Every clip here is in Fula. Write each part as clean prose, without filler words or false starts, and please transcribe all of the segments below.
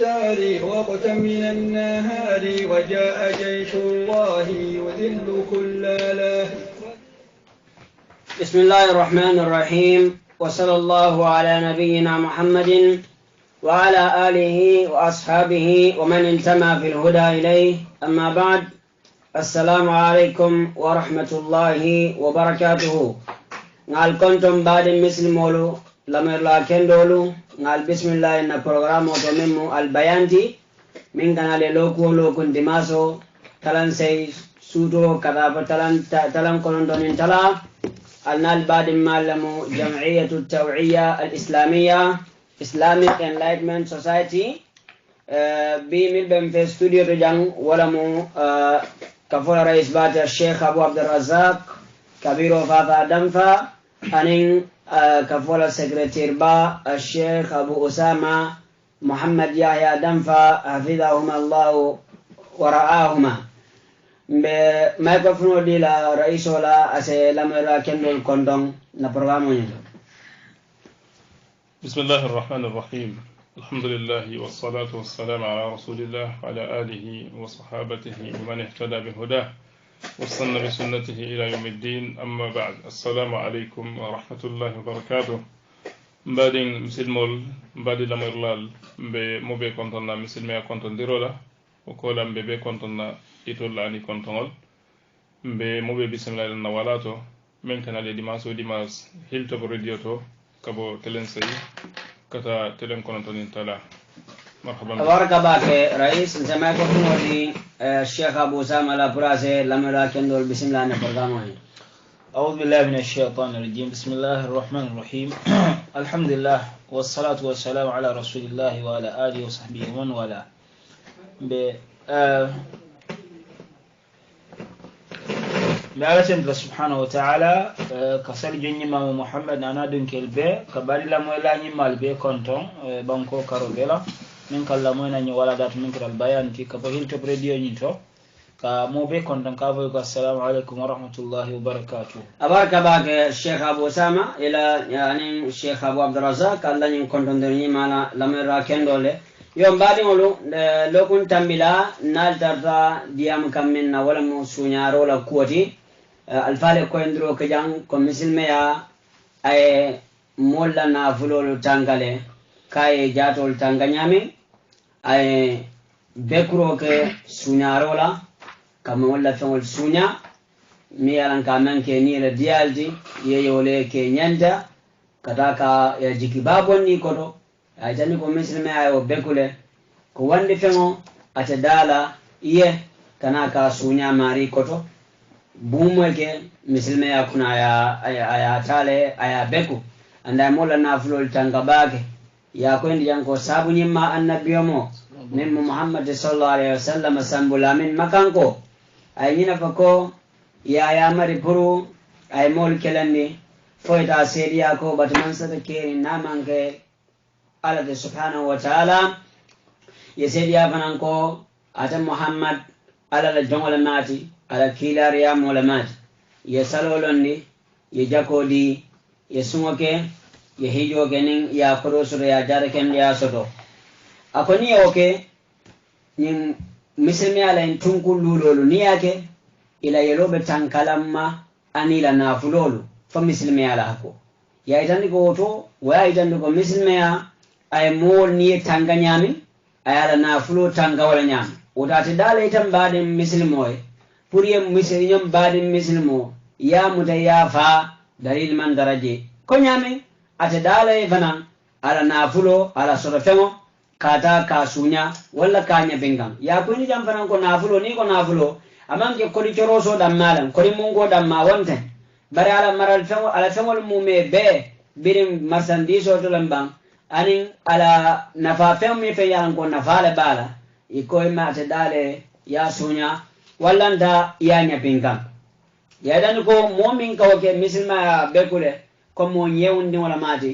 المختار وقتا من النهار وجاء جيش الله يذل كل له. بسم الله الرحمن الرحيم، وصلى الله على نبينا محمد وعلى آله وأصحابه ومن انتمى في الهدى إليه. أما بعد، السلام عليكم ورحمة الله وبركاته. نال كنتم بعد مثل مولو لمر لا كندولو نال بسم الله إن برنامج وتممو البيانتي من كان لوكو دماسو تلان سي سودو كذا تلان كونون تلا النال بعد معلمو جمعية التوعية الإسلامية Islamic Enlightenment Society بملبن في استوديو رجان ولمو كفول رئيس بات الشيخ أبو عبد الرزاق كبير وفاة دنفا أنين كفول السكرتير با الشيخ أبو أسامة محمد يحيى دنفا حفظهما الله ورعاهما بميكروفون دي لا رئيس ولا أسي لمرا كندول كوندون نبرغامو. بسم الله الرحمن الرحيم. الحمد لله والصلاة والسلام على رسول الله وعلى آله وصحابته ومن اهتدى بهداه واستنى بسنته إلى يوم الدين. أما بعد، السلام عليكم ورحمة الله وبركاته. بعدين مسلمول بعد لمرلال بموبي كونتنا مسلمي كونتن ديرولا وكولا ببي كونتنا إتول عني كونتنول بموبي بسم الله النوالاتو من كان لديماس وديماس هيلتو بريديوتو كابو تلنسي كتا تلن كونتونين تلا. مرحبا بارك باك رئيس زماكو فنودي الشيخ ابو اسامه لابراسي لمرا كندول بسم الله نبرغامو. أعوذ بالله من الشيطان الرجيم. بسم الله الرحمن الرحيم. الحمد لله والصلاة والسلام على رسول الله وعلى آله وصحبه ومن والاه. بأرسل الله سبحانه وتعالى كسر جني ما محمد أنا دون كلبه كباري لا مولا نيمال به كونتون بانكو كاروبيلا من كلا مونا ني ولا دات من كرال بيان كي كبهيل تبريديو نيتو كمو به كونتون كافو. السلام عليكم ورحمة الله وبركاته. أبارك باك الشيخ أبو أسامة إلى يعني الشيخ أبو عبد الرزاق الله ني كونتون دني مالا لمرا كندوله يوم بعد مولو لو كنت تمبلا نال ترتا ديام كمنا ولا مو سونيارو لا كوتي الفالي كويندرو كجان كمسلميا أي مولا نافلو تانغالي كاي جاتول تانغانيامي أي بكرو كي سونيارو لا كما ولا فول سونيا ميالان كامن كي نيلا ديالتي ييولي كي نيانتا كتاكا يجيكي بابوني كوتو ajani ko muslimi ayo bekule ko wandi fengo ata dala iye kana ka sunya mari koto bumweke muslimi yakuna aya tale aya beku anda mola na fulol tangabake ya kwendi yanko sabu nyimma annabiyomo nimmu Muhammad sallallahu alaihi wasallam sambula min makanko ay nyina fako ya mari puru ay mol kelandi foita sediya ko batman sada keri namanke Allah subhanahu wa ta'ala yesedi afananko ata Muhammad ala la jongola mati ala kilariya mola mati yesalolondi yejakodi yesungoke yehijoke nin ya korosoro ya jaraken ya soto akoni oke nin misilmi ala tunku lulolu niyake ila yelobe tankalamma anila nafulolu fa misilmi ala hako ya itandi ko to wa itandi ko misilmi ya ay mol ni tanga nyami ay ala na fulo tanga wala nyam wotati dala itam baade muslimo e pour yem muslimom baade muslimo ya mutaya fa dalil man daraje ko nyami ate dala e bana ala na fulo ala soro fengo kata ka sunya wala kanya bengam ya ko ni jam fanan ko na fulo ni ko na fulo amanke ko di choroso dam malam ko di mungo dam ma wonte bare ala maral fengo ala fengo mume be birim marsandiso to lambang anin ala nafa fem mi fe yalan ko nafa le bala iko ma te dale ya sunya wallanda ya nya pingam ya dan ko momin ka ke misilma bekule ko mo nyewndi wala mati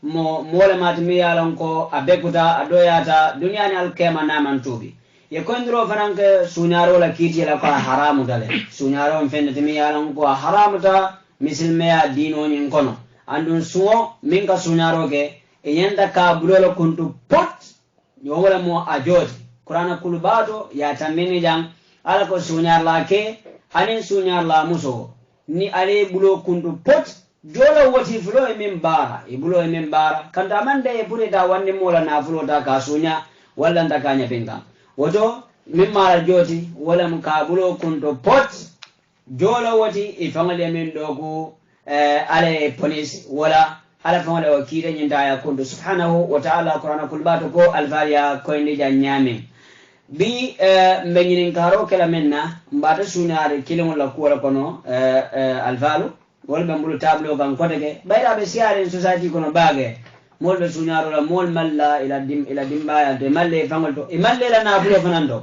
mo le mati mi yalan ko abekuta adoyata dunya ni alkema na mantubi ye ko ndro fananke sunyaro la kiti la ko haramu dale sunyaro mfende mi yalan ko haramu ta misilma ya dino nyin kono andun suwo min ka sunyaro ke yenda ka bulola kuntu pot wala mo ajoti qur'ana kulbato ya tamini jam ala ko sunyar la ke anin sunyar la muso ni ale bulo kundu pot jola wati fulo e min bara e bulo e min bara kanta mande e bure da wanne mola na fulo da ka sunya walla nda ka nyapinga woto min mara joti wala mun ka bulo kundu pot jola wati e fangale min dogu ale police wala ala fangale o kire nyinda ya kundu subhanahu wa ta'ala qur'ana kulbato ko alfariya ko ni janyame bi mbenginin karo kala menna mbata sunyare kilimo la kuwala kono alfalu wol be mbulu tablo kan koteke bayra be siare society kono bage mol be sunyaro la mol malla ila dimbaya de malle fangol to e malle la na bulo fanando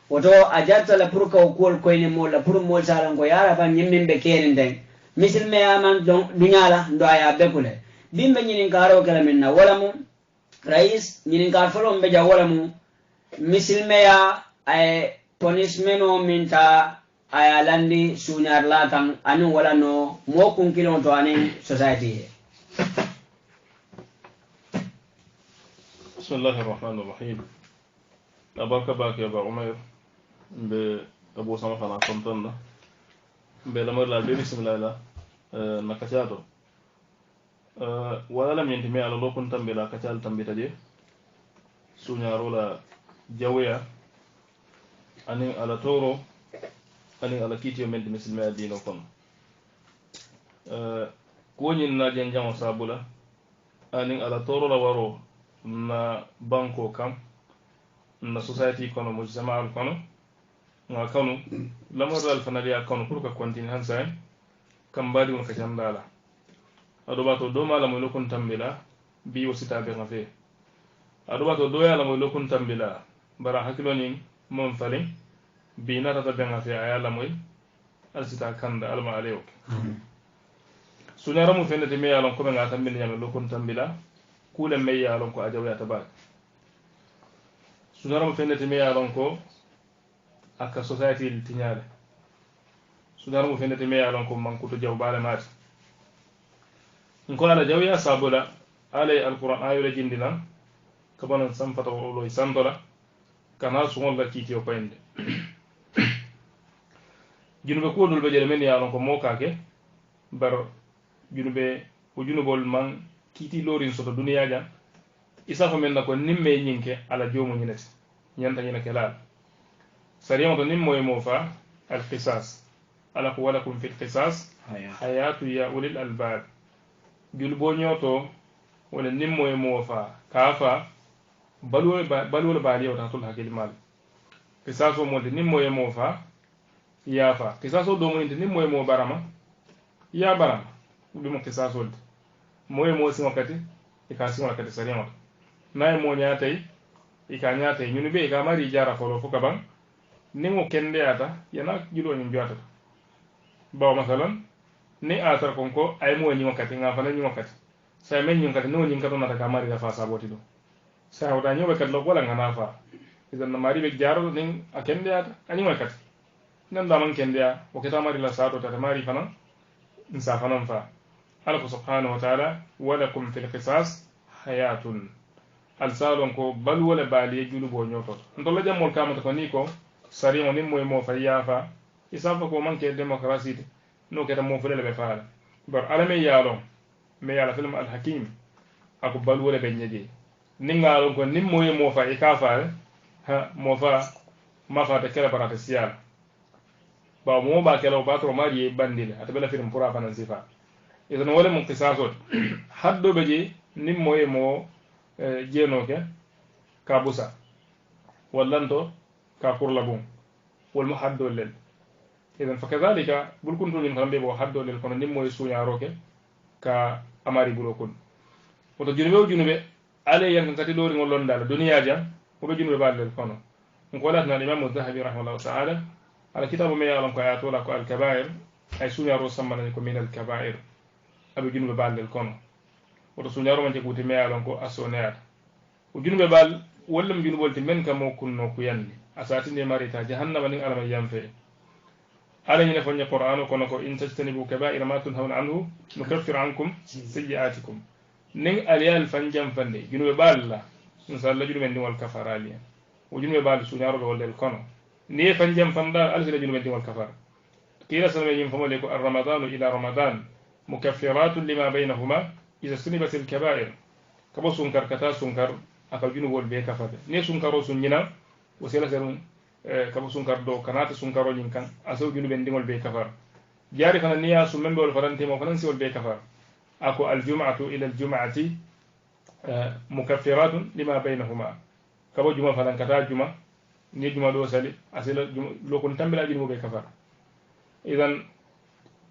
woto ajatta la pour ko kol koyne mol la pour mol saran ko yara fan nyimmin be keren den misil me aman don dunyala ndo aya bekule bimbe nyinin karo kala menna wala mu rais nyinin kar folo mbe ja wala mu misilmeya ay punishmento minta ay landi sunyar la kan anu wala no mo kun kilon to anin society. Bismillahir Rahmanir Rahim. Abarka bak ya ba Umair be Abu Sama fana kontanna be lamar la be bismillah la nakachado wala lam yentimi ala lokun tambila kachal tambita je sunyaro la jawya anin ala toro anin ala kitiyo men muslimi adino kon ko nyin na janjamo sabula anin ala toro la waro na banko kam na society kono mujtama kono nga kanu lamar al fanaliya kono pour ka continue hansa kam badi won ka jandala ado bato do mala mo lokun tambila bi wasita be ngafe ado bato do yala mo lokun tambila bara hakilo ni mon fale bi na tata benga fe ayala moy alsita kanda alma alew sunyara mu fende me yalon ko be ngata min nyame lokun tambila kule me yalon ko ajaw ya tabak sunyara mu fende me yalon ko aka society tinyale sunyara mu fende me yalon ko man kuto jaw bale mat ko ala jaw ya sabula ale alquran ayule jindina kabanan samfata lo sandola kana sungol la kiti o pende junube ko dul be jere men yaalon ko mokake bar junube o junubol man kiti lorin soto duniya ja isa ko men nako nimme nyinke ala jomo nyinati nyanta nyina kelal sariya to nimmo e mo fa al qisas ala ko wala kum fil qisas hayatu ya ulil albab julbo nyoto wala nimmo e mo fa kafa balwol baali o tatul hakil mal kisaso mo de nimmo e mo fa ya fa kisaso do mo inte nimmo e mo barama ya barama bi mo kisaso de mo e mo simo kati e ka simo kati sariya na e mo nyaatay e ka nyaatay nyunu be ka mari jara folo fuka ban ningo kende ata yana julo nyum biata bawo masalan ni atar konko ay mo nyimo kati nga fa na nyimo kati sa men nyum kati no nyim kato na ka mari da fa saboti do sa wada nyobe kat lok wala ngana fa idan na mari be jaro ning akende ata ani mo kat nan da man kende ya o keta mari la sato ta mari fana insa fana fa ala ko subhanahu wa ta'ala wa lakum fil qisas hayatun al salon ko bal wala bali julu bo nyoto ndolla jamol kamata ko ni ko sari on nimmo mo fa yafa isafa ko manke demokrasi no keta mo fulele be faala bar ala me yalo me yala film al hakim ako bal wala be nyeje ningalon ko nimmo mo fa e kafa ha mo fa ma fa de kala barata sial ba mo ba kala ba to mari bandile atabela film pura fanan sifa idan wala mun qisasot haddo beje nimmo mo jenoke ka busa wallanto ka kurlabum wal muhaddo lel idan fakadhalika bul kuntu min kambe bo haddo lel kono nimmo suñaroke ka amari bulokun oto junube ale yan kati lori ngol londal duniya jam ko be junube balel kono ko latna imam az-zahabi rahimahullah ta'ala ala kitabu me yalam ko ayatola ko al-kaba'ir ay suñaro samana ko min al-kaba'ir abe junube balel kono oto suñaro man teguti me yalam ko asoneat o junube bal wallam junubol te men kam mo kunno ko yandi asatinde marita jahannama nin alama yamfe ala ñine foñe qur'anu kono ko in tajtanibu kaba'ira ma tunhawna anhu nukaffir ankum sayyi'atikum nin aliyal fanjam fande junube balla insalla junuɓe ndiŋol kafarali o junuɓe baalu suñaroɓe woldel kono ni e fan jam fanda alsila junuɓe ndiŋol kafara qila salama ñin famole ko arramadanu ila ramadan mukaffiratun lima baynahuma ida sunibat alkabair kabo sunkar kata sunkar aka junubol be kafade ni sunkaro sun ñina o sela serum kabo sunkar do kanata sunkaro ñin kan asaw junuɓe ndiŋol be kafar jari fana niya su membe wol farantimo fanan siwol be kafar ako aljumatu ila aljumati mukaffiratun lima baynahuma kabo juma fanan kata juma ni juma do sali asila lokon tambila junubo be kafar idan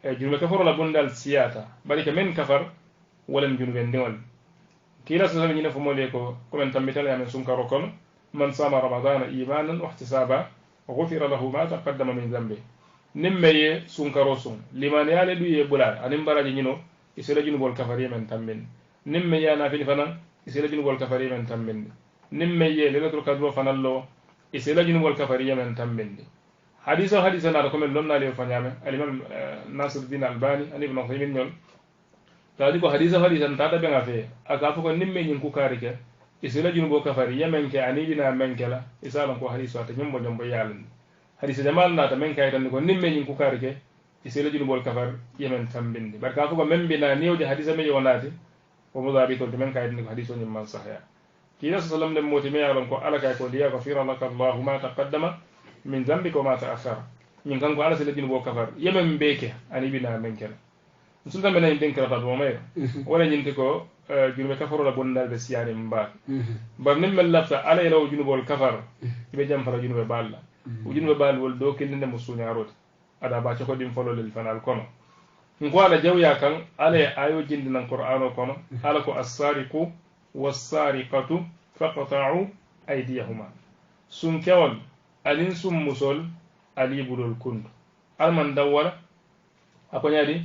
junuɓe kafaro la bundal siyata bari ka men kafar walan junuɓe ndiŋol kila sasami ñine fomole ko komin tambitala yamen sunkaro kono man sama ramadana imanan wa ihtisaba gufira lahu ma taqaddama min zambe nin meye sunkaro sun limaniyale ɗu ye ɓula anin baraji ñino isela junubol kafari men tambindi nin meye nafini fanan isela junubol kafari men tambindi nin meye lelatul kadro fanan lo isela junubol kafari men tambindi hadisa hadisa naata komin lomnali o fañame alimam nasiruddin albani ani ibn uthaymin ñol tadi ko hadisa hadisa tata ɓe nga fee aka fo ko nin me ñin kukari ke isela junubo kafari yemen ke ani ɗina men kela isalon ko hadisa ata ñombo ñombo yalandi hadisa jamal naata men kayitandi ko nin me ñin kukari ke isela junubol kafar yemen tambindi bar ka fo ko men mbina niwde hadisa me yo naati o mudabitolde men kayitandi ko hadisa o ñim man sahya kila sa sallam nden moti me yalon ko ala kay ko liya gafira laka allahu ma taqaddama min zambika wa ma ta'akhkhara ñin kanko ala sela junubo kafar yemen mbeke ani ɗina men kela sulta mena en denkirata ɗo mayre wona ñinti ko junuɓe kafarola bonnalɓe siyani mbaal bar nin men lafta ala elawo junubol kafar iɓe jam fala junuɓe baalla o junuɓe baal wol dow kellinde mo suñarote aɗa ba cokoɗin fololel fanal kono ko ala jawya kan ala e ayo jindinan qur'an o kono ala ko assariqu wassariqatu faqta'u aydiyahuma sunkewol alin summusol alibulol kundu alman dawwala akoñadi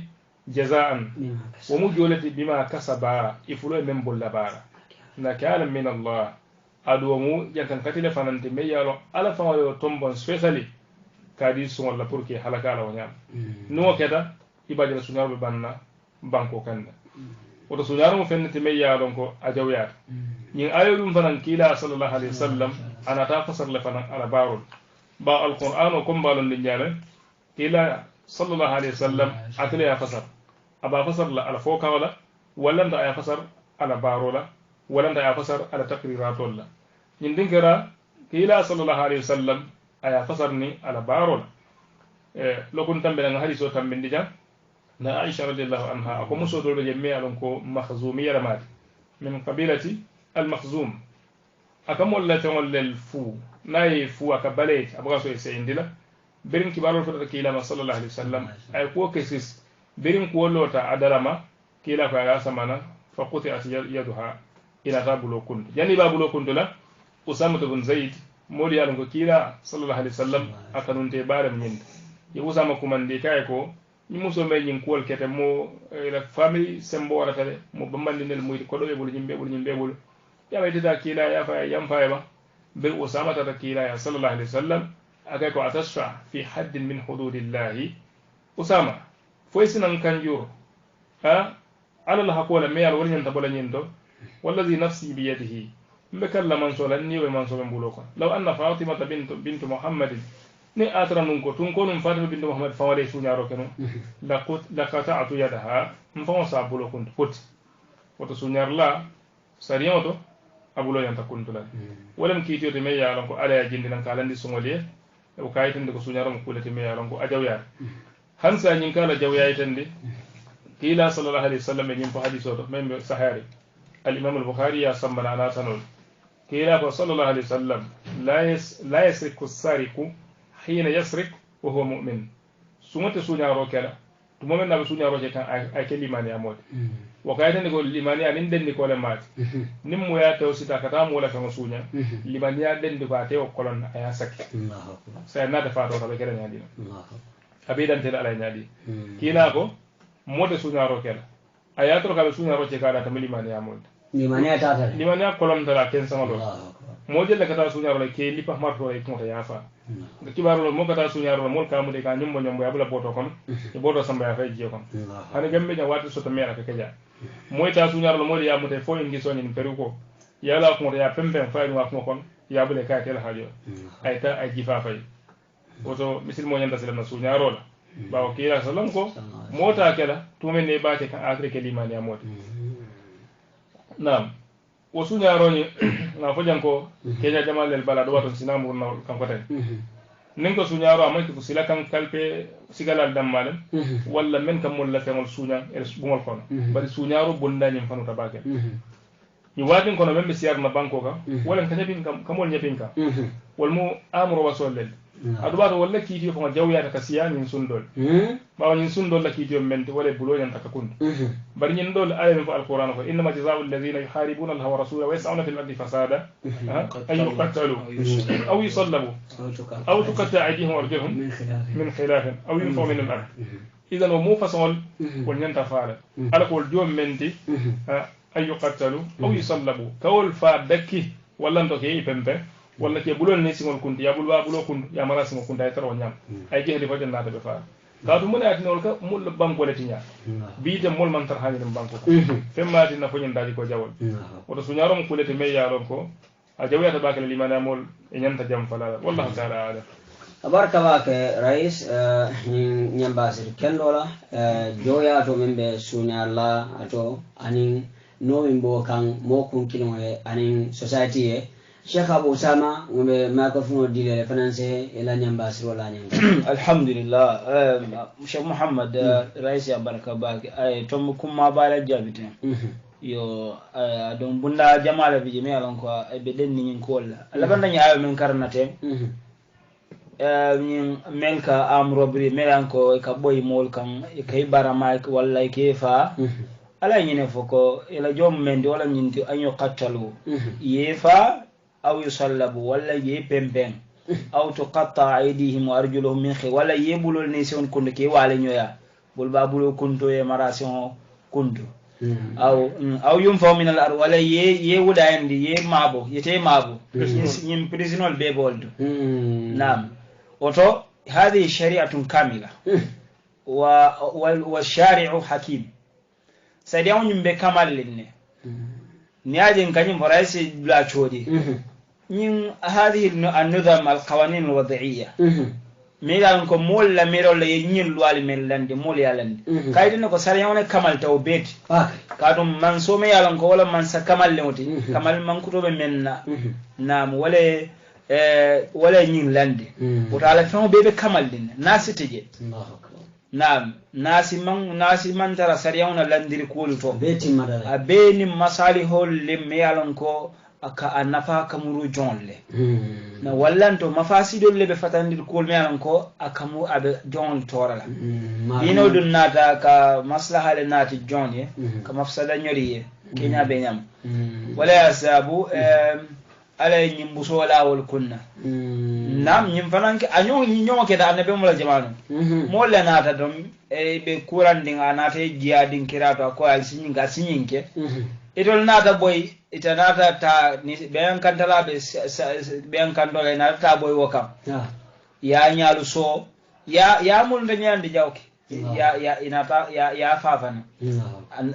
jazaan womu jolati bima kasaba ifulo e men bolla bara nakala min allah adu womu jantan katile fanante me yalo ala fawo tombon spécially kadi suŋol la pour que halaka ala wo ñaama nuŋo keta ibajala suñaroɓe banna banko kanda woto suñaromo fennete me yalon ko a jawyata ñin ayo ɗum fanan kiila sallallahu alayhi wa sallam anata fasarle fanan ala barol ba alquran o comme mbalon ndi ñaame kiila sallallahu alayhi wa sallam atele ya fasar aba fasar la ala fo kawla wallanta aya fasar ala barola wallanta aya fasar ala takriratol la ñin dinkira kiila sallallahu alayhi wa sallam aya fasar ni ala barola lokun tambe nga hadiso tambindi jam na aisha radiyallahu anha ako muso dolbe je me alon ko makhzumi yaramati min qabilati al makhzum akamol la tawol lel fu nay fu aka balet abaga so e indila berin kibarol fotata kiilama sallallahu alayhi wa sallam ay ko kesis berin ko lota adalama kila ko aga samana fa quti'at yaduha ila tabulo kuntu jani babulo kuntu la usama ibn zaid moli alon ko kila sallallahu alayhi wa sallam akanunte baram nyinde ye usama kumande kay ko ni muso me nyin kol kete mo la family sembo wala tale mo bambandinel moyti ko do e bol nyimbe bol ya waytita kila ya fa yam fa be usama tata kila ya sallallahu alayhi wa sallam akay ko atashfa fi haddin min hududillahi usama foysinan kanjuro ha alal hakola me yal woni nyanta bola nyinto wallazi nafsi bi yadihi mbe kala man so lan niwe man so be mbulo ko law anna fatima bint muhammad ni atra nun ko tun ko nun fatima bint muhammad fawale suñaro keno la qata'tu yadaha mfon sa bulo kun put woto suñar la sariyoto abulo yanta kuntula walam kiitiyote me yalon ko ala ya jindinan kalandi sungoliye o kayitande ko suñaro mo kulete me yalon ko ajawya hansa ñin kala jawyayitande kiila sallallahu alayhi wa sallam e ñin fo hadis oto même sahari al-imam al-bukhari ya sambana ala tanol kiila ko sallallahu alayhi wa sallam la yasriku sariku hina yasrik wa huwa mu'min sumote suñaro kela to momen naɓe suñaroje kan ay ke limani amode wo kayitande ko limaniya nin denndi kole maati nin moya tew sita kata moola fengo suuña limaniya denndi ko a tewo kolon aya sakki sa nata fatoto ɓe keɗa ñaadino aɓeydantede ala ñaadi kiina ko mode suñaro kela a yatoro kaɓe suñaro ce kaɗa tama limaniya mode limaniya kolontala ken samalo mo jelle kata suñaro le ke lipa marto e tonta yafa kibarolo mo kata suñaro mol kamude ka ñumbo ñombo yabula boto kono e boto samba ya fay jiyo kono hani gambe nya wati soto mera ka keja moy ta suñaro mo ya mute fo ngi soni peru ko ya la ko ya pembe fayni wa ko kon ya bule ka tel haajo ay ta ay jifa fay woto misil mo nyanda sala sunya rola bawo kila sallam ko mota kala to men ne baake kan akre ke limani ya mota nam wo sunya roni na fo janko ke ja jamal el bala do wato sinamu na kan ko tay nin ko suñaaro a manki ko sila kan kalpe sigalal dammalem walla men kam mon la feŋol suña e bumol kono bari suñaaro bondañim fanuta bakel ni watin kono men ɓe siyarna banko kam walla ka ñapin kam kamol ñapin kam wol mo amro wasollel aɗuɓato walla kiitiyo foma jawyata ka siya ñin sundol ɓawa ñin sundol la kiitiyo mente wala buloñanta ka kunde bari ñin ɗol aya men fo alqur'ana ko innama jasau alladina yuharibuna allaha wa rasula wa yasauna fi l ardi fasada an yuqattalu aw yusallabu aw tukatta aydihim wa arjuluhum min khilafin aw yunfaw min al ard idan o mo façon wol ñanta faala ala ko wol joom menti an yuqattalu aw yusallabu kawol fa dakki wallanto ke i pempe walla ke bulol ne singol kunti ya bulwa bulo kuntu ya mara singol kunta ay taro nyam ay jehdi fo den nata be fa ka dum mun ati nol ka mul banko le tinya biite mol man tar hani dum banko femma dina fo nyen dadi ko jawol woto sunyaro mo kulete me yaron ko a jawiyata bakale limana mol e nyanta jam fala wallahu ta'ala ala abarka wake rais nyambasir kendola joya to membe sunyalla ato anin no imbo kan mo kun kilmoe anin society e Sheikh Abu Usama ngombe microphone dile finance ila nyambasir wala nyanga alhamdulillah Sheikh Muhammad rais ya baraka baki ay tom kuma bala jabite yo don bunda jamala bi jemi alon ko be den ni ko la labanda nya ayo men karnate min melka am robri melanko ka boy mol kan kay barama walla ke fa ala nyine foko ila jom mendi wala nyinti anyo qattalu yefa aw yusallabu walla ye pempen aw tuqatta aydihim wa arjuluhum min khilaf walla ye bulol ne son kunde ke wala nyoya bul babulo kunto e maration kunto aw yunfaw min al ard walla ye wudayandi ye mabo yete mabo nyim prisonol be boldo nam oto هذه شريعة كاملة والشارع حكيم سيديون يمبي كمال لنه نياجين كنيم فرايسي بلا تشودي نين هذه النظام القوانين الوضعية ميلان كو مول لا ميرو لا ينين لوالي من لاندي مول يالاندي كايدنا كو ساريون كمال تو بيت كادوم من سومي يالان كو ولا من سا كمال لوتي كمال من كتب مننا نام ولا نين لاندي وتعالى فهم بيبي كمال لنا ناس تيجي نعم ناسي من ترى سريعون لاندي كول تو بيتي مدار ابيني مصالح لم يالان كو aka anafa kamuru jonle na wallanto mafasidol lebe fatandir kol me anko akamu abe jon torala ino dun nata ka maslaha le nati jonye ka mafsada nyoriye kenya be nyam wala yasabu ala nyimbuso la wal kunna nam nyim fananke anyo nyoke da annabe mula jamanu molle nata dom e be kuranding anata jiadin kirato ko al sinyinga sinyinke itol nata boy ita nata ta ni beyan kantala be beyan kandola nata ta boy wakam ya nyalu so ya mul de nyandi jawki ya inata ya fafana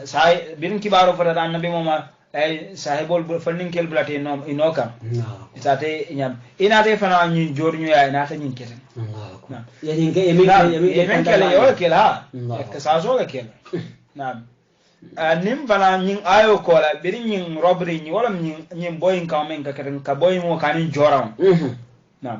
sai bin kibaro fata annabi moma ay sahibol fannin kel blate no inokam itate nyam inate fana nyin jornyu ya inata nyin keten yani ke yemin kele yo kela ka saso ga kela nam nim fana nyin ayo kola biri nyin robbery nyi wala nyin boyin kamen ka keten ka boyin mo kanin joram nam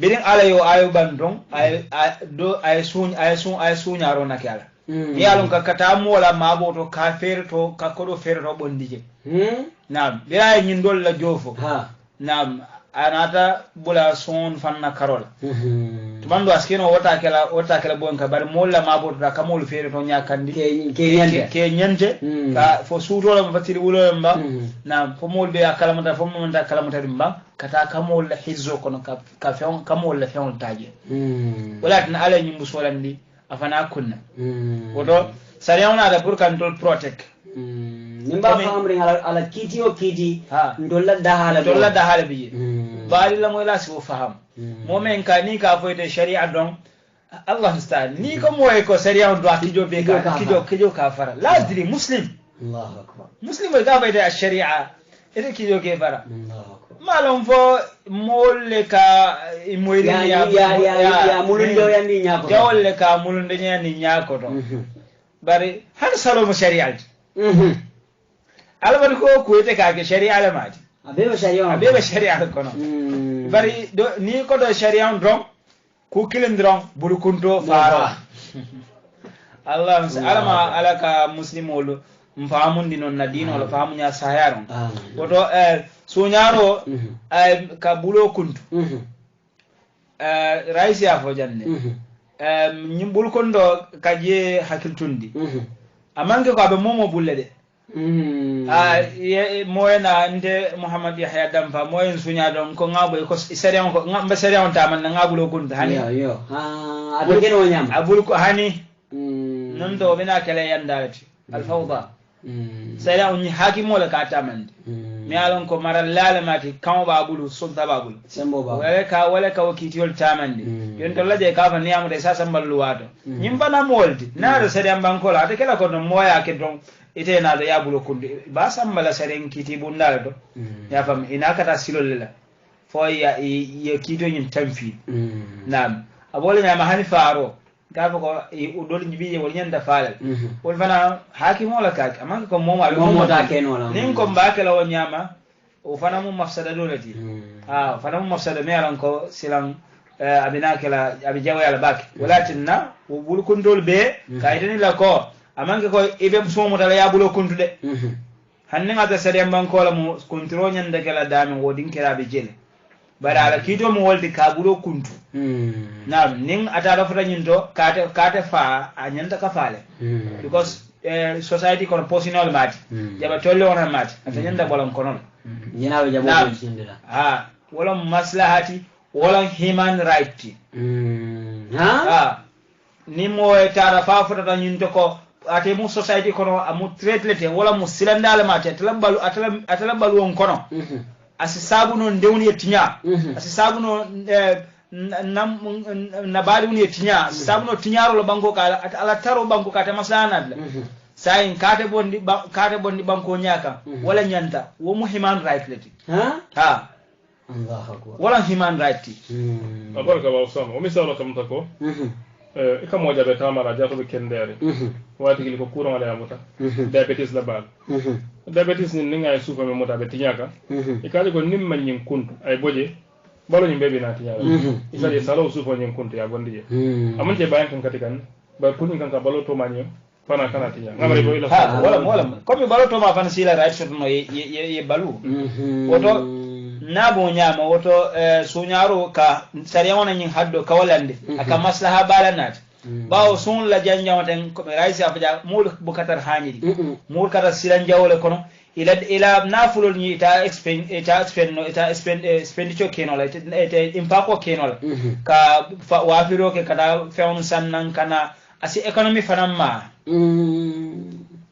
biri ala yo ayo bandong ay sun yaro na kala yalon ka kata mo wala mabo to ka fer to ka kodo fer to bondije nam bira nyin dol la jofo nam anata bula son fanna karola to bando askeno wota kala bon ka bar molla mabo to ka mol fer to nyakandi ke nyante ka fo suuto la fatiri wulo mba nam fo mol be akala mata fo mo mata kala mata mba kata ka mol la hizzo kono ka feon ka mol la feon taje wala tan ala nyimbu solandi afana kunna wodo sariyauna da burkan dol protect nimba famri ala kiti o kiti dolla dahala bi bari la moy la si faham momen ka ni ka foyde sharia don Allah stan ni ko moy ko sharia do akijo be ka kijo ka fara la adri muslim Allahu akbar muslim ga bayda sharia ite kijo ke fara malon fo molle ka moyri ya mulunde yandi nyako jawolle ka mulunde nyani nyako to bari han salo mo shari'al albar ko kuete ka ke shari'a la mati abeba shari'a ko no bari ni ko do shari'a on dron ku kilin dron bulu kunto fara Allah alama alaka muslimolu mfahamundi non na dino la fahamu nya sayaro woto sunyaro ka bulo kuntu raisi afo janne nyimbul kondo kaje hakiltundi amange ko abe momo bulle de moyena nde Muhammad Yahya Damfa moyen sunya don ko ngabo ko sariyan ko ngamba sariyan taman na ngabulo kuntu hani yo abul keno nyam abul ko hani non do bina kala yandati al fawda sariyan ni hakimo la ka taman mi alon ko maral lalamati kan babulu sulta babulu sembo ba wala ka wakitiyol tamande yon to laje ka fa niamu de sasa ballu wato nyimba na moldi na do sariyan bankola ate kala ko no moya ke don ite na do yabulo kunde ba sambala saren kiti bundal do ya fam ina kata silol la fo ya kito nyin tamfi nam abole na mahani faro gafa ko udol nyibiye wol nyanda falal wol fana hakimo la kak amanga ko momo ta kenola nin ko mbakela o nyama o fana mu mafsada dolati fana mu mafsada me alan ko silan abina kala abi jawa ala bak walatinna wo bul kundol be kaydani la ko amanga ko ibe somo dala ya bulo kuntude hanne ngata sare bankola mu kontro nyanda kala dami wodin kira be jele bara ala kito mo woldi ka bulo kuntu nam nin atara fota nyinto kate fa anyanta ka fale because society kono posinol mati jaba tolle wona mati atanyanda bolan kono nyinawe jabo jindira wala maslahati wala human right ni mo tara fa fota nyinto ko ate mu society kono amu tretlete wala mu silandala mati atala balu on kono asi sabu non dewni tinya asi sabu no na bali woni tinya sabu no tinyaro lo banko kala ala taro banko kata maslana la sayin kate bondi banko nyaka wala nyanta wo mu human right leti Allah akbar wala human right abaraka wa usama o misalo kam tako ika moja be tamara jato be kendere wati gili ko courant ala yamuta diabetes la bal diabetes ni ninga sufa me mota be tinyaka ikaje ko nimma nyin kuntu ay boje balo nyi bebe na tinyaka isaje salo sufa nyin kuntu ya gondije amanje bayan kan katikan ba kunin kan ka balo to manyo fana kana tinyaka ngamare bo ila wala comme balo to ma fana sila right shot no ye balu woto nabo nyama woto sunyaro ka sariya wona nyin haddo ka walande aka maslaha balanat bawo sun la janja waten ko raisi afaja mul bukatar haniri mul kata silan jawole kono ila nafulol ni ta expenditure kenola impako kenola ka wafiro ke kada fewn sannan kana asi economy fanamma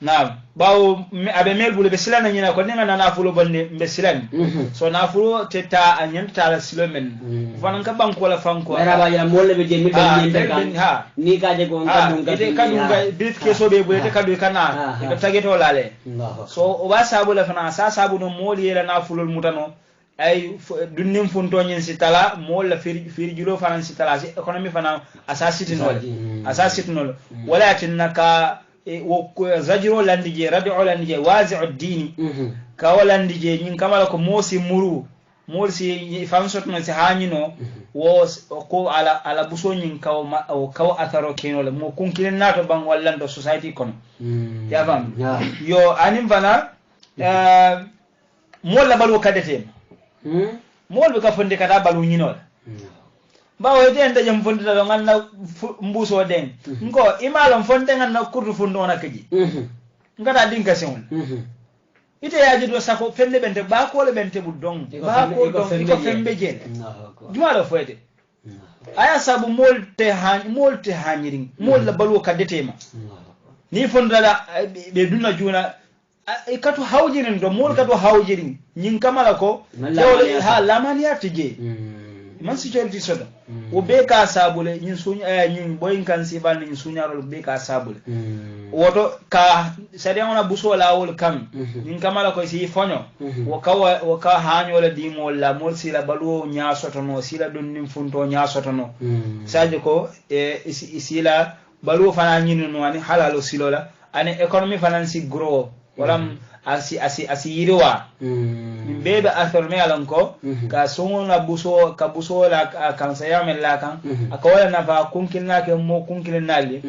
na bawo abe mel bule be silana nyina ko ninga na nafulo bonde be silani so nafulo teta anyanta la silomen fanan ka banko la fanko era ba ya molle be jemi be nyende kan ni ka je ko ngam kadunga bit keso be bule te kadu kana ko tageto lale so o ba sabu la fana sa sabu no moli yela nafulo mutano ay dunnim funto nyin sitala mol la firi julo fanan sitala si economy fanan asasitinol walakin naka zajiro landije radio landije wazi'u dini ka walandije nyin kamala ko mosi muru mosi fansot no si hanyino wo ko ala buso nyin kaw atharo keno le mo kunkilen nato bang wallando society kono ya fam yo anim bana mol la balu kadete mol be ka fonde kada balu nyino bawo eden da jam fonde da nganna mbuso den ngo imalon fonde nganna kurdu fundo na kaji ngata dinka sewon ite yaji do sako fende bente ba ko le bente buddon ba ko don ko fembe jel jumalo foyde aya sabu molte hanyirin mol la balu kadete ma ni fonda da be dunna juna ikatu hawjirin do mol katu hawjirin nyin kamala ko jawle ha lamaniya tije man security soda o be ka sabule nyin sunya nyin boyin kan sibal nyin sunya ro be ka sabule woto ka sariya ona buso la wol kam nin kamala ko si fonyo wo ka hanyo la dimo la mol sila baluo nya sotono sila don nim funto nya sotono saje ko sila baluo fana nyinu no ani halalo silola ani economy finance grow walam asi yiriwa min bebe athorme alon ko ka songo na buso la kan sayamel la kan akawala na fa kunkilna ke mo kunkilnali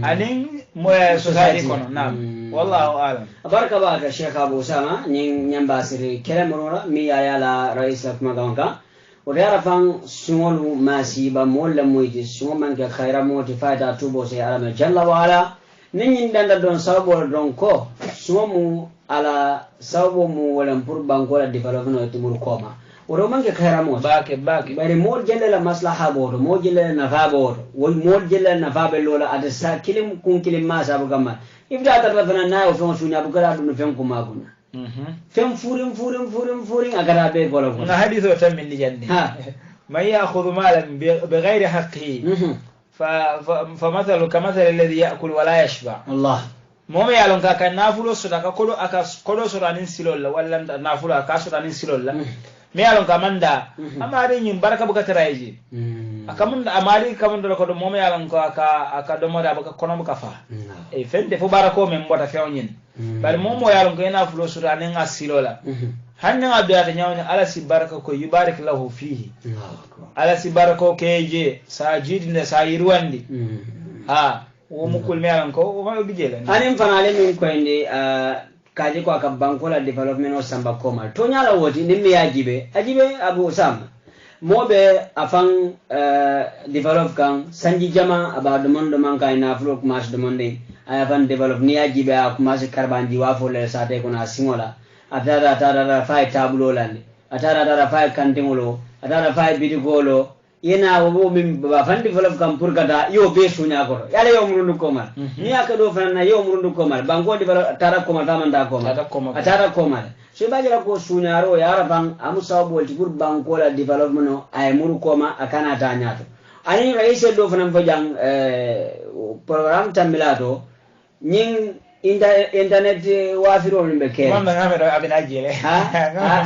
anin mo society kono na wallahu alam baraka baka Sheikh Abu Usama nyambasiri kele morora mi ayala rais akma ganka ودير فان سمول ما سيبا مول مويتي سمول من كخير موتي فايدا توبو سي على جل وعلا نين دندا دون سابو دون كو سمو على سابو مو ولا مبور بانكولا ديفلوبمنت تمور كوما ودو من كخير موت باكي بري مول جل لا مصلحه بودو مول جل نفا بودو مول جل نفا بلولا ادسا كلم كون كلم ما سابو كما ifda tarafana nayo fon sunya bukara dun fen kuma kuna fen furin agara be bolo na hadithu tammin li janni man ya'khudhu malan bighayri haqqihi فمثل كمثل الذي يأكل ولا يشبع الله مومي يالون كا نافلو سودا كودو اكا كودو سودا نين سيلول ولا نافلو اكا سودا نين سيلول مي يالون كا ماندا اماري نين بركه بوكا ترايجي akamunda amali kamunda ko do momo yalan ko aka do moda baka kono mo kafa e fende fo barako men mbota fewnyin bari momo yalan ko ena fulo sura nen asilola hanne abiyata nyawnya ala si baraka ko yubarik lahu fihi ala si barako keje sa jidinde sa yirwandi ha wo mukul me yalan ko o ma bijela anim fanale min ko inde kaje ko aka bankola development o samba koma to nyala woti nimbe yajibe ajibe Abu Usama mobe afang develop kan sanji jama aba demondo man kay na flo mas demande ay afan develop ni ajibe ak mas karbanji wa fo le sate ko na singola atara fay tablo lande atara fay kantingolo atara fay bidigolo yena wo min ba fan develop kan pour gada yo be sunya ko yale yo murundu ko mal ni akado fan na yo murundu ko mal bango develop tara ko mal tamanda ko mal atara ko mal so bajira ko sunyaro yara bang amu sababu tikur banko la development ay muru koma akana tanyato ani raise do fanam fojang program tambilato nyin internet wafiro nimbe ke manda ngamero abinajile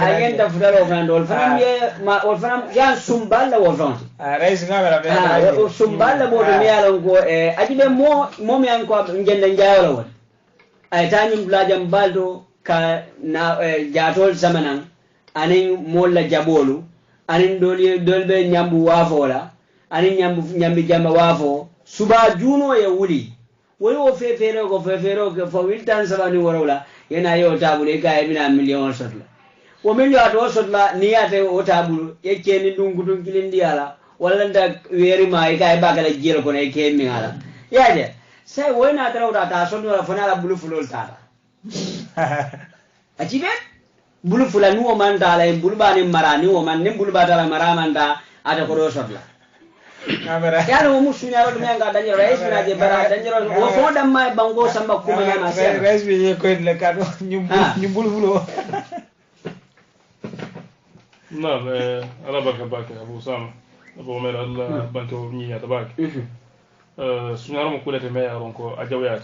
agenda futalo fandol fanam ye ma ol fanam ya sumballa wo fon raise ngamero abinajile sumballa bo do miyalo ko ajibe mo mi an ko ngenda njayolo won ay tanyum blajam baldo ka na jatol zamanan anin molla jabolu anin dolbe nyambu wafola anin nyambi jamba wafo suba juno ye wuli woni o fefero ko fo wiltan sabani worola yana yo tabule kay mina million sotla o milio ato sotla niyate o tabulu e keni dungudun kilindi ala walla nda weri mai kay bagala jelo ko ne kemi ala yaje sai wona trawda ta sotla fana la bulu fulol tata ajibe bulu fulani wo man dala bulu bani marani wo man nem bulu badala maramanda ada ko do sotla kamera yalo wo musunya ro me nga danjiro rais na je bara danjiro wo fo dam mai bango samba kuma nyama se rais bi ye ko le kado ñu bulu fulo نعم أنا باك أبو أسامة أبو عمر الله بانكو نيا تباك سنيارو مكولة ميا رونكو أجاويات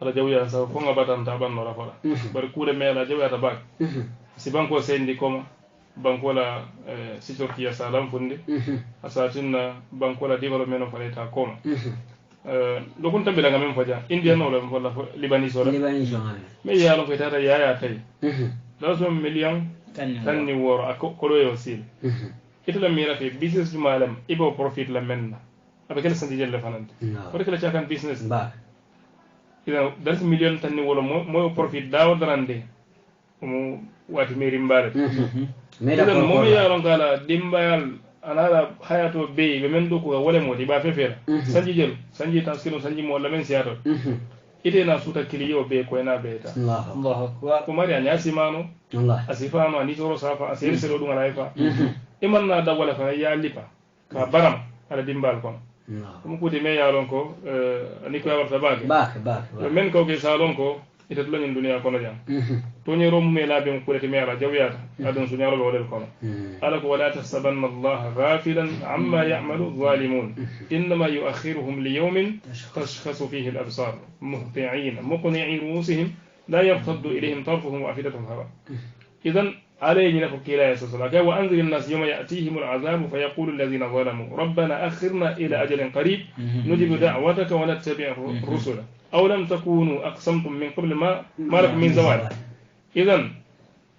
ala jawya sa ko ngabatan taban no rafola bar kuule mela jawya ta bak si banko sendi koma banko la sitorki ya salam funde asatinna banko la development of leta koma do kun tambila ngam faja india no la wala libanese wala me ya lo fetata ya tay da so million tan ni woro akolo yo sil itala mira fe business malam ibo profit la menna abakela sandi jelle fanante ko kala chakan business ba ina dar million tan ni wala mo profit dawo darande mo wati meri mbare meda ko mo ya ron kala dimbayal anala hayato be be men do ko wala moti ba fefera sanji taskino sanji mo la men siato ite na suta kiliyo be ko ena beta Allahu akbar ko mari anya simano Allah asifano ani toro safa asiri selo dum alaifa iman na da wala fa ya lipa ka baram ala dimbal kon ko ko de me ya ron ko ani ko warta baake men ko ke salon ko ita tulañin duniya kono jam toñero mume laabe mo kulete mi ala jawyata aɗum suñaroɓe waɗel kono ala ko wala tahsabanna allaha ghafilan amma yamalu zalimun innama yuakhiruhum li yawmin tashkhasu fihi al absar muhti'ina muqni'i ruusihim la yartaddu ilayhim tarfuhum wa afidatuhum hawa idan عليه نفك لا يسوع وأنذر الناس يوم يأتيهم العذاب فيقول الذين ظلموا ربنا أخرنا إلى أجل قريب نجب دعوتك ونتبع الرسل أو لم تكونوا أقسمتم من قبل ما لكم من زوال إذن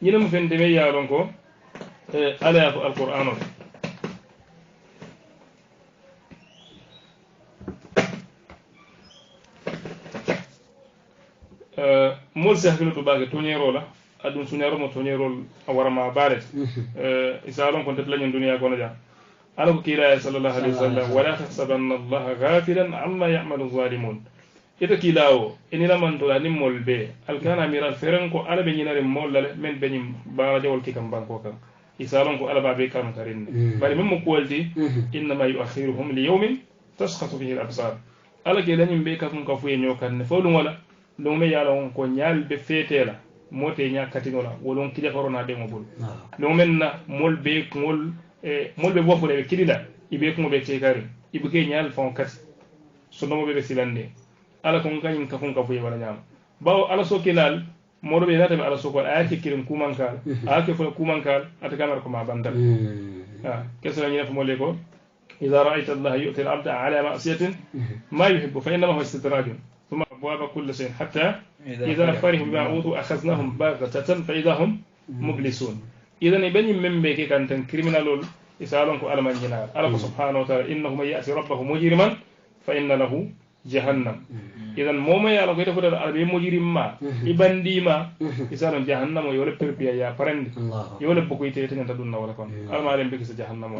ينم في اندمي يا رونكو على القرآن مول سهل تباغي تونيرو لا adun suñaro mo toñerol a warama baret isalon kon tetlañen duniya kono jam ala ko kiilaya sallallahu alaihi wasallam wala tahsabanna allaha ghafilan amma ya'malu zalimun ita kiilawo enilamantola nimmol be alkana miral feren ko ala ɓe ñinare mollale men beñim bara jawol kikam banko kan isalon ko ala babe kam tarinne bari men mo kuwalti innama yuakhiruhum li yawmin taskhatu fihi al absar ala ke lañim be kafum ka fuye ñokanne fo ɗum wala ɗum me yalon ko ñalɓe feetela mote ñakkatinola wolon kija korona ɓe mo bol ɗum men na molɓe molɓe wofule ɓe kiɗiɗa iɓe kumo ɓe tekari iɓe ke ñal fon kati sonnomoɓe ɓe silande ala kon kañum kafum ka fuye wala ñama bawo ala sokkilal moɗo ɓe nataɓe ala sokol a yake kiren kumankal a yake fole kumankal ata kamata ko ma bandal kesona ñinafo molle ko ida raayta allaha yu'ti al abda ala masiyatin ma yuhibbu fa innama huwa istidrajun ثم أبواب كل شيء حتى إذا فرحوا بما أوتوا أخذناهم بغتة فإذا هم مبلسون إذا يبني من بيك كان كريمنال يسألونك على من جنار الله سبحانه وتعالى إنه من يأتي ربه مجرما فإن له جهنم إذا موما يا الله كيف تقول على مجرم ما يبندي ما يسألون جهنم ويولد بربيا يا فرند يولد بكوي تيتين تدون ولا كون أما علم بك جهنم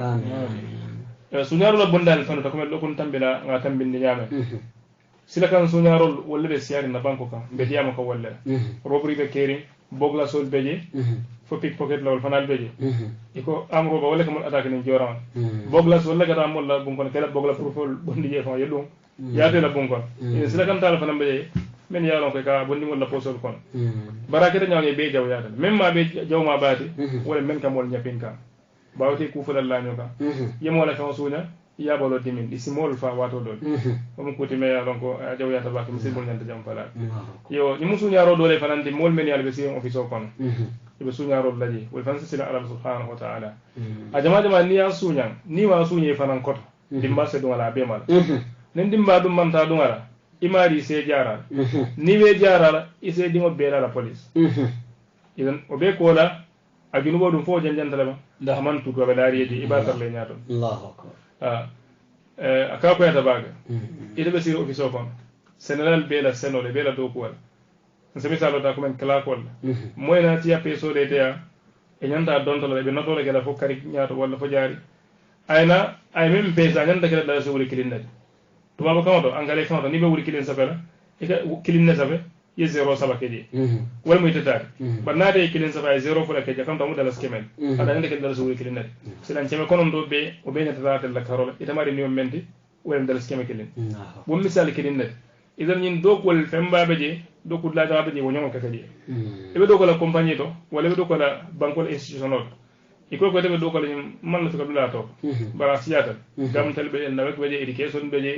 سنيار الله بندال فانو تكمل لكم تنبلا غاتم بالنيامة sila kan suñarol walla ɓe siyari na banque kan ɓe diyama ko wallere robri ɓe keeri bogla sol beje fo pick pocket lawol fanal beje iko amroba walla ko mon attaque nen jorama boglas walla gata molla bunkon kala bogla profol bondi je fan yeɗum yaatela bunkon sila kan tala fanan beje men yalon koy ka bondi walla posol kon barakete ñawne ɓe jaw yatal même ma ɓe jawma baati walla men kam wol ñapin kam bawte kufulal laño kam yemola kan suuña yabalo dimin isi mol fa wato dol mo ko timme ya donc jaw ya tabak mi sibol nyanta jam fala yo ni musu nyaro dole fanandi mol men yalbe si office o kon ibe su nyaro laji wal fan sila ala subhanahu wa ta'ala a jama ni ya sunya ni wa sunye fanan koto dimba se dum ala be mal nen dimba dum manta dum ala imari se jara ni we jara ise dimo bela la police idan o be ko la a junubo dum fo janjantala ba da man tu ko be dariyeji ibatar le nyato Allahu akbar aka koyata baga ita ɓe siri office o kon sénéral beela senole beela dow kuwal so misalota komin claque walla moyna tiya pesode teya e ñanta dontala ɓe notole kela fof kari ñaato walla fo jaari ayna ay même pesa ñanta kela ɗala so wuri kilinnade tubaba kamoto engrais kamoto ni ɓe wuri kilin sapela ika kilinne sape ye 0 saba keje wala muy tetari ba naade e kilin saba e 0 fula keje kam tamu dala skemen ada ngende ke dala so wuri kilin nade silan ceme konon do be o be ñata tel la karola itamari ni menti wala dala skeme kilin bo misal kilin nade idan ñin do ko femba beje do ko la jaba beje wonyo ka kaje e be do ko la compagnie to wala be do ko la banque institutionnel e ko tebe do ko la man na to ko la to bara siyata gam tel be na wek beje education beje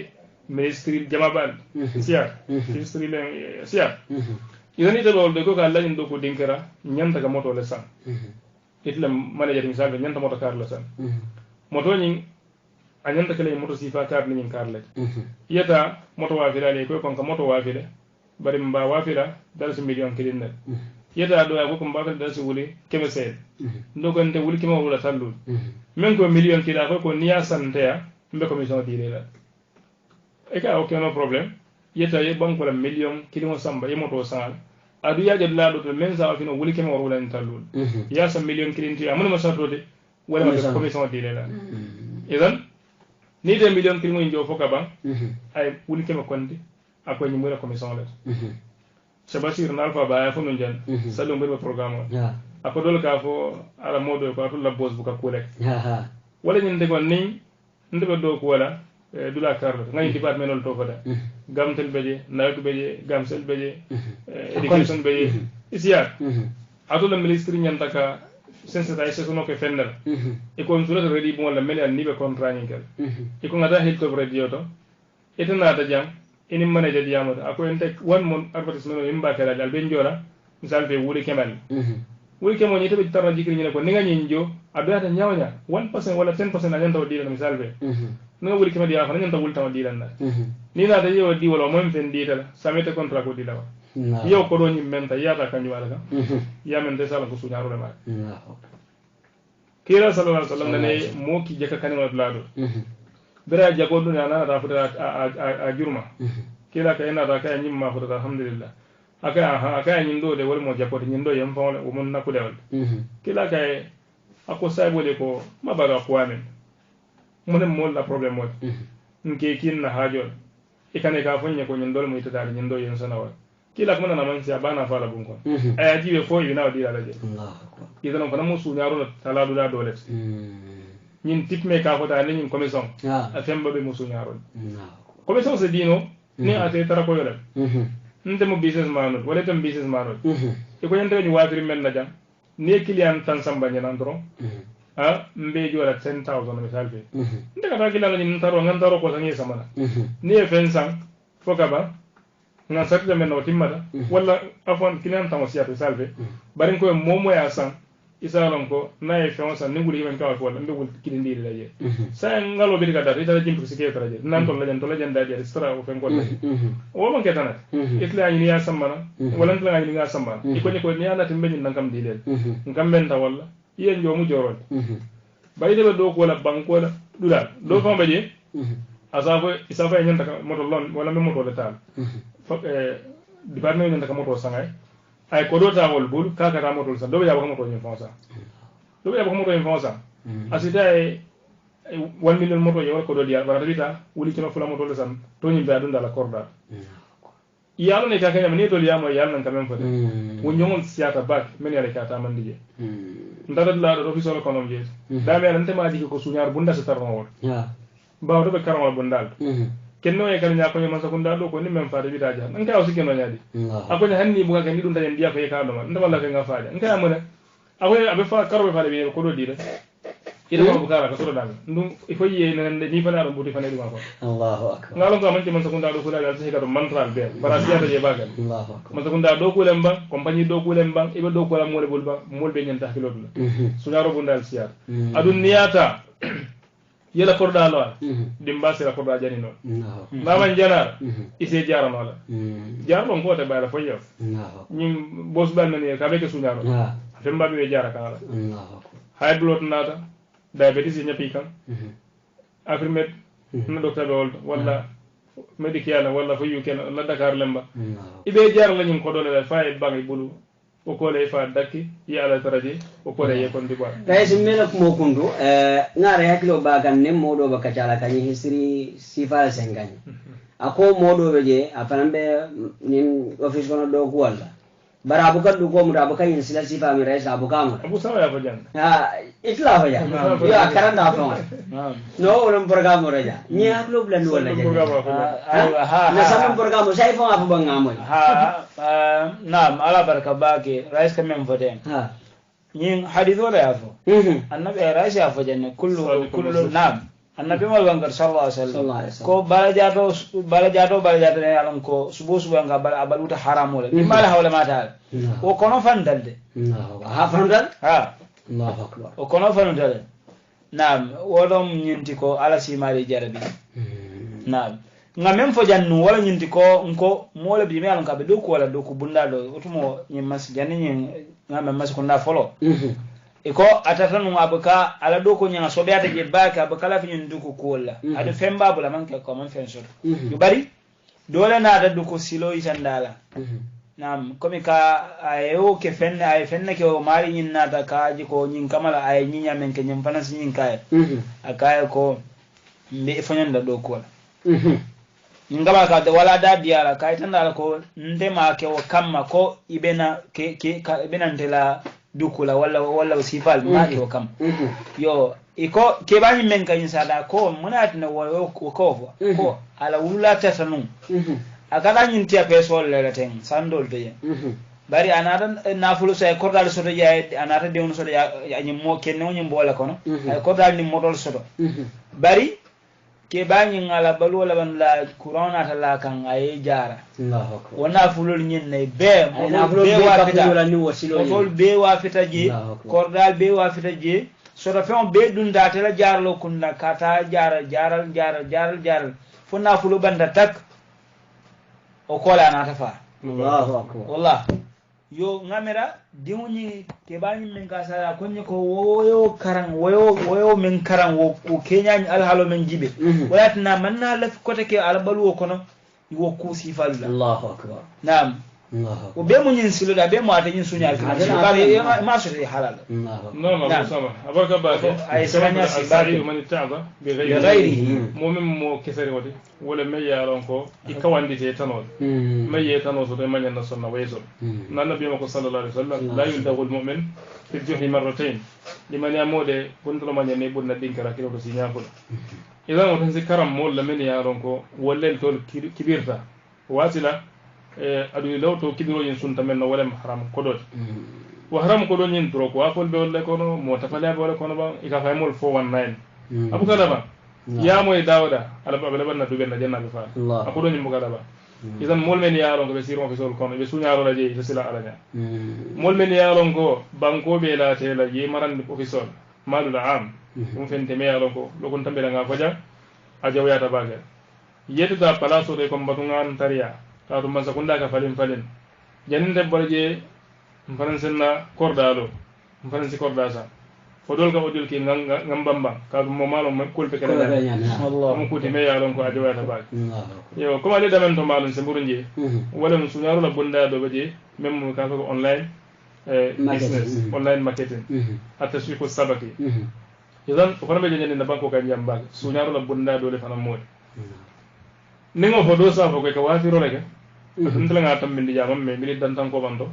ministry jamabal siya ministry len siya idan ita lol de ko ka lañin do ko dinkara ñanta ga moto le san itla manager misal ñanta moto car le san moto ñi a ñanta kala moto sifa car ni car le yeta moto wa fila le ko kon ka moto wa fila bari mba wa fila dal ci million kilin net yeta do ko mba ka dal ci wuli kebe sey ndo ko nte wuli kema wula tallu men ko million kila ko niya sante ya mbe commission di le la e ka ok no problem yeta ye banko la million kilimo samba ye moto sal adu ya jadla do men sa afino wuli kema wala tallu ya sa million kilinti amuna masato de wala ma commission di le la idan ni de million kilimo njo foka ban ay wuli kema konde ako ni mura commission la sabasir na alfa ba ya fo non jan sallu mbe programme ako dol ka fo ala modo ko atul la boss bu ka kulek wala ni ndego ni ndebe do ko wala dula karlo ngani department ol to fada gamtel beje nawek beje gamsel beje education beje isiya atula ministre nyanta ka sensitization no ke fendel e ko nsura ready bon la mel ni be contrat ngal e ko ngata hilto radio to etana ta jam ini manager diamoto ako entek one month advertisement no imba kala dal ben jora misal fe wuri kemal wuri kemo ni tebe tarra jikri ni ko ninga nyinjo adoyata nyawnya 1% wala 10% ajanta wadi la misal fe no wuri kemal ya fa nyanta wulta wadi lan ni na da yo di wala mon fen di dala samete contrat ko di la yo ko do ni menta yata kanyu wala ka ya men de sala ko suñaro le ma kira sallallahu alaihi wasallam ne mo ki jeka kanima blado bera jagodu na na ta futa a jurma kila ka ina ta ka nyimma futa alhamdulillah aka nyindo de wol mo jakoti nyindo yam fa o mun na ku dewal kila ka ako saybole ko mabara ko amen mun mo la problem mo nke kin na hajol ikane ka fanya ko nyindo mo ita dal nyindo yen sanawal kila kuma na man siya bana fala bun ko ay ajibe fo ina di la je idan ko na musu nyaro tala du da dole ñin tipme ka fota ne ñin commission a femba be musu ñaarol commission se dino ni ate tara ko yole nte mo business manol wala tam business manol e ko ñante ñu watri men na jam ne client tan samba ñan andro mbe jola 10000 misal fe nte ka ta client ñin taro ngan taro ko sangi samana ni e fen sang foka ba ngan sakta men no timmata wala afon client tan wasiya misal fe barin ko momo ya sang isalam ko naye feŋo san ni nguli men kawa ko wala mbe wul kidindiri la je sa ngalo be ka data ita jimpu sike kala je nan to la jan da je stra o fen ko la o man ke tanat ikla ni ya samana wala ntla ni nga samana iko ni ko ni ana timbe ni ngam dilel ngam men ta wala iye njomu jorol bayde be do ko la banko la dula do fa baje asafo isafa nyanta ka moto lon wala me moto le tal department nyanta ka moto sangay ay ko do tawol bul ka ka moto sa do ya ba moto ni fonsa do ya ba moto ni fonsa asita e 1 million moto yo ko do dia bara bita wuli ci no fula moto le sam to ni ba dunda la korda yalla ne ka kanya ne to liya mo yalla nan kamen fote won nyongol siata bak men yalla ka ta man dije ndada la do fi solo konom je da me lan tema dije ko suñar bunda sa tarno wol ba do be karama bundal kenno e kan nyako man sakunda do ko ni men faade bita ja an ka o sikeno nyaadi akonya hanni buga kan dum tan ndiya ko e ka do man ndaba la ka nga faade an ka amana akoy abe fa karobe faade be ko do dire ida ko bukara ka soro dal ndum e ko yiye nan ni fa na do buti fa ne dum ko Allahu akbar ngalo ko man ci man sakunda do ko la ci ka do mantral be bara siata je bagal Allahu akbar man sakunda do ko lemba compagnie do ko lemba ibe do ko la mole bulba mol be nyanta hakilo dum suñaro bundal siata adun niyata yela korda lo dimba sira korda jani no mama jana ise jara no la jara bon ko te bayra fo yof ñim boss ban ne ka be ke suñaro femba be jara kala high blood nata diabetes ñapi kan afrimet na docteur be wala medical wala fo yu ken la Dakar lemba ibe jara la ñim ko do le fay bangi bulu o ko le fa dakki ya ala taraji o ko le ye kon di ba rais mena ko kundu ngare hakilo bagan ne modo baka cala kanyi history sifa sengani ako modo beje apanambe nin office kono do ko wala bara abuka du ko muda abuka yin sila sifa mi rais abuka mu abu sawa ya fajan itla hoja yo akaran da fa no ulam program reja ni hakilo blan wala ja na sama program sai fa afu bangamo naam ala baraka bake rais kamen foden yin hadith wala yafo annabi rais yafo janne kullu naam annabi mo wangar sallallahu alaihi wasallam ko balajato ne alon ko subo nga abaluta haramole ni mala hawla mata o kono fandalde ha fandal Allahu akbar o kono fandalde naam wodom nyinti ko ala simari jarabi naam ngamen fo jannu wala nyinti ko nko mole bi me alon ka be do ko wala do ko bundalo otumo nyim mas janni nyin ngamen mas ko nda folo iko atatanu abuka ala do ko nyanga sobe ata je baka abukala fi nyin duko ko wala adu femba bula man ke ko man fen so yu bari dole na da duko silo isandala nam komi ka ayo ke fenne ay fenne ke o mari nyin na da ka ji ko nyin kamala ay nyinya men ke nyim fanas nyin kay akay ko mbe fanyanda do ko wala ngaba ka de wala da diara kay tan dal ko ndema ke o kamma ko ibena ke ibena ndela dukula wala sifal ma yo kam yo iko keɓañi men kañum saɗa ko monatina ko fo ko ala wulula tatanu a gaɗañin tiya peesol lele ten sandol beyen bari anata nafulo so ay kordal soto yaye anata dewnu soto añim mo kenne oñim boole kono ay kordal ni motol soto bari keɓañin ala baluwo laɓan la courant nata la kan aye jara wo nafulol ñin nayi bee motol be wa fita je kordal be wa fita je soto feŋo be dunda tela jaralo kunna kata jaral fo nafulo banda tak o kola nata fa wallah yo ngamira diŋoñi keɓañi min ka sara koñi ko woyo karan woyo min karan wo keñañi alhaalo men jiɓe wayatina manna lafi kote ke alabaluwo kono wo kuusi falula nam o be mo ñin siloda be mo ata ñin suñal ma sote halal non sama abarka baake ay samanya sibari man ta'aba bi ghayri mu'min mo kesari wadi wala me yaron ko ikawandite tanol me ye tanol so de manya na sonna wayso nan nabi mako sallallahu alaihi wasallam la yuldagul mu'min fi juhi marratayn liman yamode bundlo manya ne bunna dinkara kilo to sinya ko idan won si karam mo la men yaron ko wallel tol kibirta wasila adu lawto kibiroyin sunta men no walem haram kodot wa haram kodon yin tro ko afol be wolle kono mo tafale be wolle kono ba ika faymol 419 abu kadaba ya moy dawda ala babale banna du ben janna be fa akodon yin bugada idan mol men yaron ko be siro ko sol kono be suñaro la je sila alanya mol men yaron ko banko be la tela je marande ofisol malul am dum fente me yaron ko lokon tambe nga faja a jawyata bagal yedda palaso de ko batungan tariya taatu man sakunda ka falin janin de borje faransenna kordalo faransi kordasa fodol ka odol ki ngam bamba ka mo malo kulpe kala Allah mo kuti me yalon ko adewata baak yo ko ale damen to malon se burunje wala mo sunaro la bonda do baje même ka ko online business online marketing atta suiko sabaki idan ko na be jeni na banko ka jamba sunaro la bonda do le fana mod ningo fodo sa fo ko wafiro leke ndela nga tam bindi jamam me mili dan tan ko bando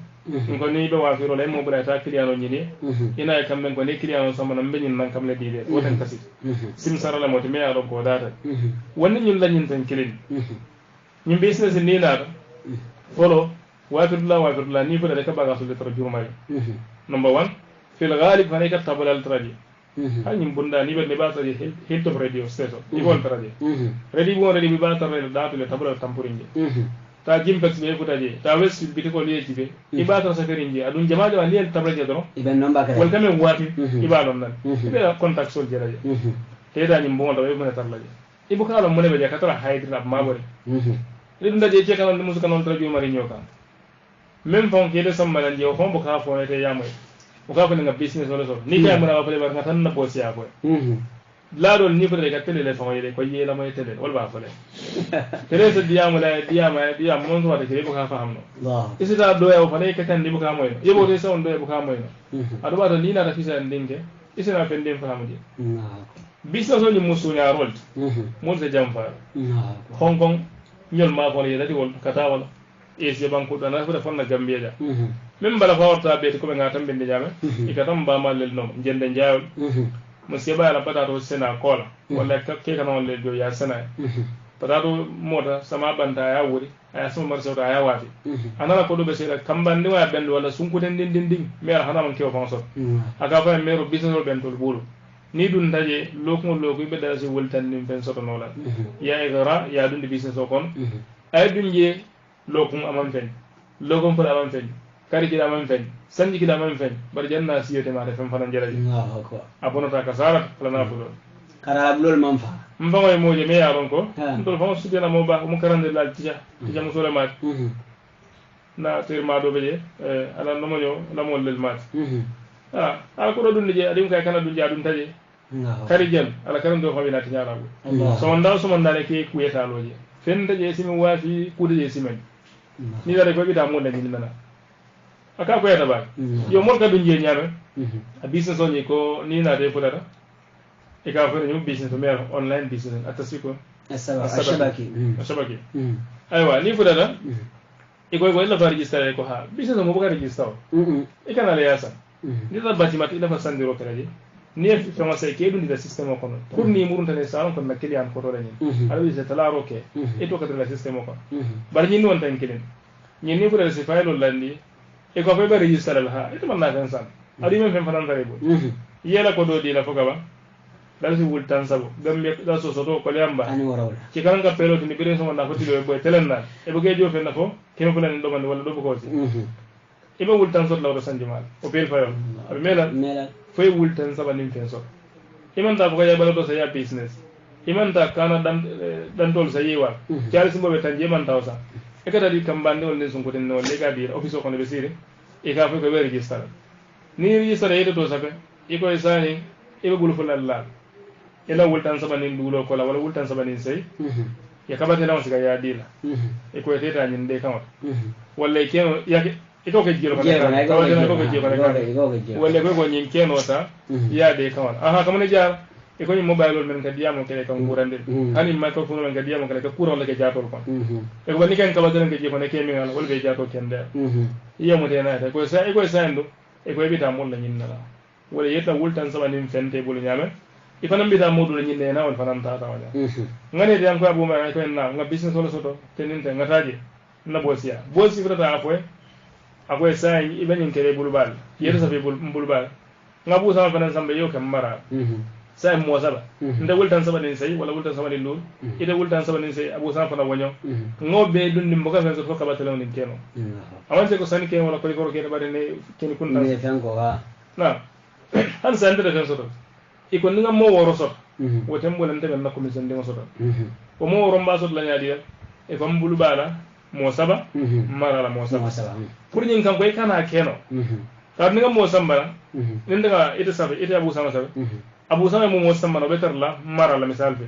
ko ni be wafiro le mo bura ta client nyini ina kam men ko ne client sama nam be nyin nan kam le dide woten kasi sim sarala mo te me aro ko data wonni nyun la nyin tan kilin nyim business ni na folo wafirla ni fo de ka baga so de tra jurmay number 1 fil ghalib fa ne ka tabal al tradi hanyim bunda ni be ne ba tari hit of radio station ni won tradi ready bi ba tari datu le tabal tampurinje ta jimpex be futaje ta wes biti ko liye jibe ibata safarinje adun jamaaje wa liye tabraje do iben nomba kare wal kamen wati ibadon nan be contact sol jeraje te da nyim bonda be mona tarlaje ibu kala mo ne be katara haydina mabore lidum daje je kanal musu kanal trajo mari nyoka même fon kede sammalan je fon bo ka fo te yamoy o ka fo nga business wala so ni kay mo na fele bar ngatan na bosi ya ko laadol ni fo de ka tele le fon yele ko yela moy tele wal ba fele tele so diamu mon so wata kele bo ka fahamno isita do ya fa ne ka tan ni bo ka moy yebo de so ndo bo ka moy ado ba to ni na ta fisa ndinge isina fende fahamuje business o ni musu nya rol mo se jam fa Hong Kong ñol ma ko yela di wol kata wala esi banko dana ko fonna Gambia ja même bala fawta be ko be ngata bende jame ikatam ba malel no jende jaawol monsieur ba la patato sena kola wala ke kana le do ya sena patato moda sama banta ya wuri aya sama marso da ya wati anala ko do be sera kambande wa bende wala sunku den din mer hana man kew fanso aka fa mero business bentol bulu ni dun daje lokko be dara se woltan nim fen soto nola ya igara ya dun business o kon ay dun je lokum amam fen lokum pour amam fen kari ki amam fen sanji ki amam fen bar janna siyete ma fen fana jaraji abonata kasara plana bulo kara bulol mam fa mbangoy moje me yaron ko ndol fa sudena mo ba mo karande la tija mo sole mat na ter ma do beje ala no mo nyo la mo lel mat ala ko dun je adim kay kana dun ja dun taje kari jel ala karam do fa wi na tinya rabu so ndaw so man dale ke ku yeta loje fen taje simi wafi ku de simen ni dare ko bi da mo dañi nana aka ko yeta ba yo mol ka dun je nyaame a business on ko ni na de fudata e ka fa ñu business to mer online business atasiko ashabaki aywa ni fudata e ko la fa register ko ha business mo ba register e kana le yasa ni da batimat ila fa sandiro kala je ni fama sai ke dundi da system ko non pour ni murunta ne salon ko na client ko to la ni ala se talaro ke e to ka da system ko bar ni non tan kilin ni ni fura se faylo landi e ko fe ba register la ha e to man na kan san adi men fen fanan tare bo yela ko do di la foka ba dal si wultan sabo gambe da so to ko lamba ani warawla ci kan ka pelo ni bire so na foti do boy telen na e bo ge jo fen na fo ken ko lan do man wala do ko ci e ba wultan so la do sanjimal o pel fayon abi mela foy wultan saba nim fen so iman ta ko ya bala do sa ya business iman ta kana dan tol sa yiwa ciari simbo be tan jeman tawsa e kata di kambande wol ne sun ko den no le ga bi office ko ne be sire e ka fo ko be register ni register e to sabe e ko isani e be bulu fulalla ila wultan saba nin dulo ko la wala wultan saba nin sey ya kabate lawo siga ya dila e ko teta nyin de kamot walla e keno ya e ko ke jiro ko ka ko ke jiro ko walla ko nyin keno ta ya de kamot aha kamone jaar e ko nyin mobile men ka diamo kele kan gurande hani microphone men ka diamo kele ka kuro la ke jatol ko e ko ni kan ka badalen ke jiko ne ke mi wala wala be jato kende iya mo de na ta ko sa e ko sa ndo e ko bita mon la nyin na wala yeta wultan saba nin fente bulu nyame ifanam bita modu la nyinde na wal fanan ta ta wala ngane de am ko abu ma ko na nga business wala soto tenin te ngataje na bosia bosi fata apoy sai ibanin kere bulbal yeta sa fe bulbal nga bu sama fanan sambe yo kam mara sai mo saba nda wultan saba nin sai wala wultan saba nin dul ida wultan saba nin sai abu sama fana wonyo ngobe dun nim boka fen so ka batalo nin keno awante ko sani ken wala ko ko ke bare ne ken kunta ne fen ko ha na han sande da fen soto iko ninga mo woro sot wotem bolen te na commission de soto o mo woro mba sot la nyaadi e fam bulu bala mo saba marala mo saba pour nyin kan koy kana keno kar ninga mo samba ninga ita saba ita abu sama saba abu sama mo samba no beter la marala misal be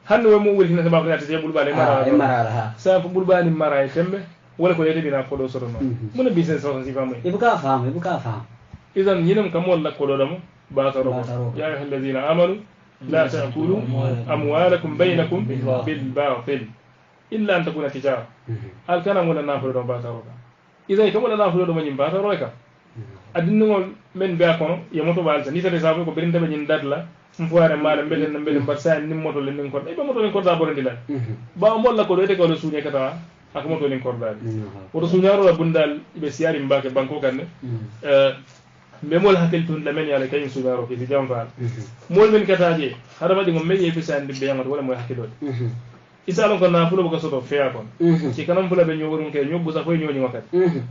han we mo wulina saba ko te bulu bala marala ha sa bulu bala ni mara tembe wala ko yete bina ko do soto no mo na business so si famu ibuka fam idan yinam kam wala ko do damo باتروا يا أيها الذين آمنوا لا تأكلوا أموالكم بينكم بالباطل إلا أن تكون تجارة هل كان مولا نافل دون باتروا إذا كان مولا نافل دون من باتروا لك أدنو من بيكونو يموتو بالسا نيسا رسابو كو برين تبنين دادلا مفوار مالا مبلن نبلن برسان نموتو لنن كورد إبا موتو لنن كورد أبورن دلال با مولا كورد إتك ولو سوني كتوا أكو موتو لنن كورد ورو سونيارو لبندال إبسياري مباك بانكو كان memol hakil tun da men yala kay sugaro fi jam faal mol men kataje hada badi ngom men yefi sande be yangot wala moy hakilo isalon ko na fulo ko soto feya kon ci kanam fula be ñoworum kay ñobbu sa foy ñoni wakat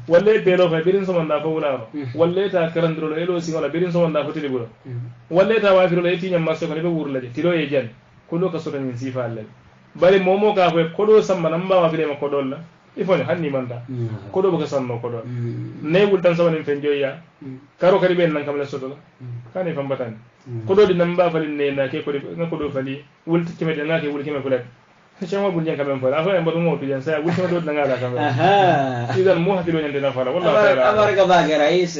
walle pelo fa birin so manda fa wala walle ta karandro elo si wala birin so manda fa tili bulo walle ta wafiro le tinyam maso ko be wurla de tilo ye jan ko do ka soto ni sifa alle bari momo ka fa ko do samba namba wa file ma ko dolla ifone hanni manda ko do baka sanno ko do ne wultan sama nin fen joya karo kadi ben nan kam la soto kane fam batani ko do di namba fali ne na ke ko do ko do fali wulti keme de na ke wulti keme fulat chama bul janka ben fala afa en bodo ngoto jan sa wulti do ngala kam idan mo hakilo nyande na fala wallahi ta'ala abaraka baage rais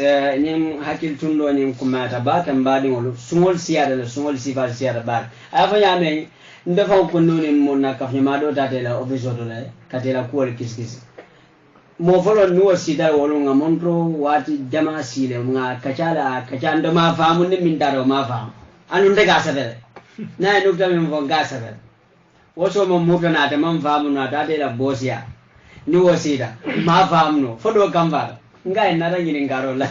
nim hakil tundo nim kumata ba kan badi ngol sungol siada la sungol sifal siada ba afa nyame ndefa ko noni mon na kafnya mado tatela office to la katela ko kiskis mo folo nuwa sida wolo nga montro wati jama sile nga kacanda ma famu ne min daro ma famu anu ndega sabere na nukta min fo ga sabere woso mo muta na ta man famu na tatela bosia ni wasida ma famu no fodo gamba ngai na rangi ni ngaro la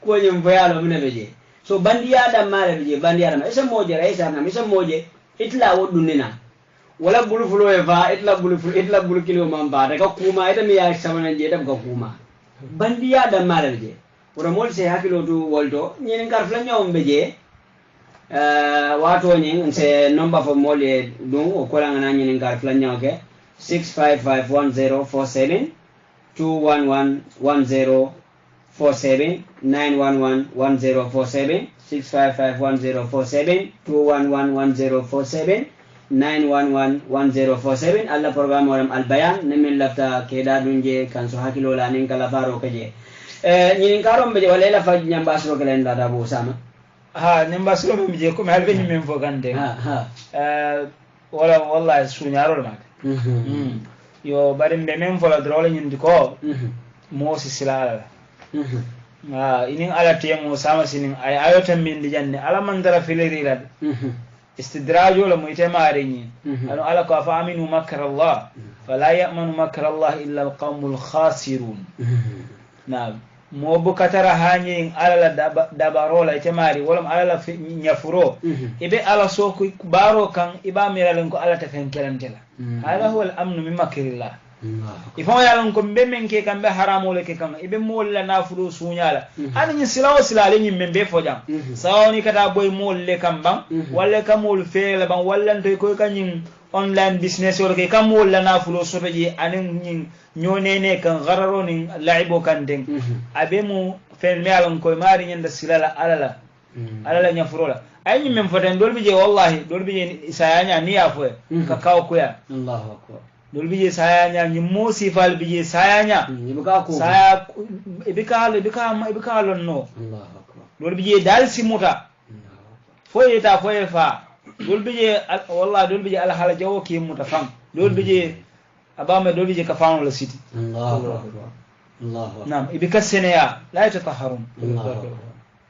ko nyum boyalo mine beje so bandiya da mare beje bandiya da isa moje raisa na isa moje itla wodunina wala bulu fulo e va itla bulu kilo mamba daga kuma ita mi ya samana je da kuma bandiya da mare je wala mol se hakilo du woldo nyen ngar fla nyom beje wato nyen se number fo mole dum o ko langa nyen ngar fla nyoke 6551047 2111047 9111047 6551047 2111047 9111047 alla programme waram al bayan nemin lafta keda dunje kan so hakilo la nin kala faro kaje ñinin karom be wala la faj ñam basro kala nda da bo sama ha nim basro be je ko mal be ñim fo gande wala wallahi suñaro ma yo bari be men fo la drole ñindi ko mo si silala inin ala tiyamo sama sinin ay ayotan min di janne ala man dara fileri lad istidrajo la mo itemare ni anu ala ko fa aminu makra Allah fala ya'manu makra Allah illa alqawmul khasirun na mo bukatara hanyi ala dabarola itemari wala ala nyafuro ibe ala so ku baro kan iba miralen ko ala ta fenkelantela ala huwa al-amnu min makrillah ifo yalan ko men ke kambe haramole ke kan ibe molla nafuru sunyala ani ni silawo silale ni membe fojam sawoni kata boy molle kambam walla kamol fele ban walla to ko kanyin online business wala ke kamol la nafuru sotoji anin nyin nyonene kan gararo ni laibo kan den abe mu fen me yalan ko mari nyanda silala alala nyafurola ay ni men foten dol bije wallahi dol bije isayanya ni afo ka kaw ko ya Allahu akbar dol bije sayanya ni mosi fal bije sayanya ibika ko saya ibika lonno Allahu akbar dol bije dal simuta foye ta foye fa dol bije wallahi dol bije al hala jawo ki muta fam dol bije abama dol bije ka fanu la siti Allahu akbar Allahu akbar nam ibika senaya la yatahharun Allahu akbar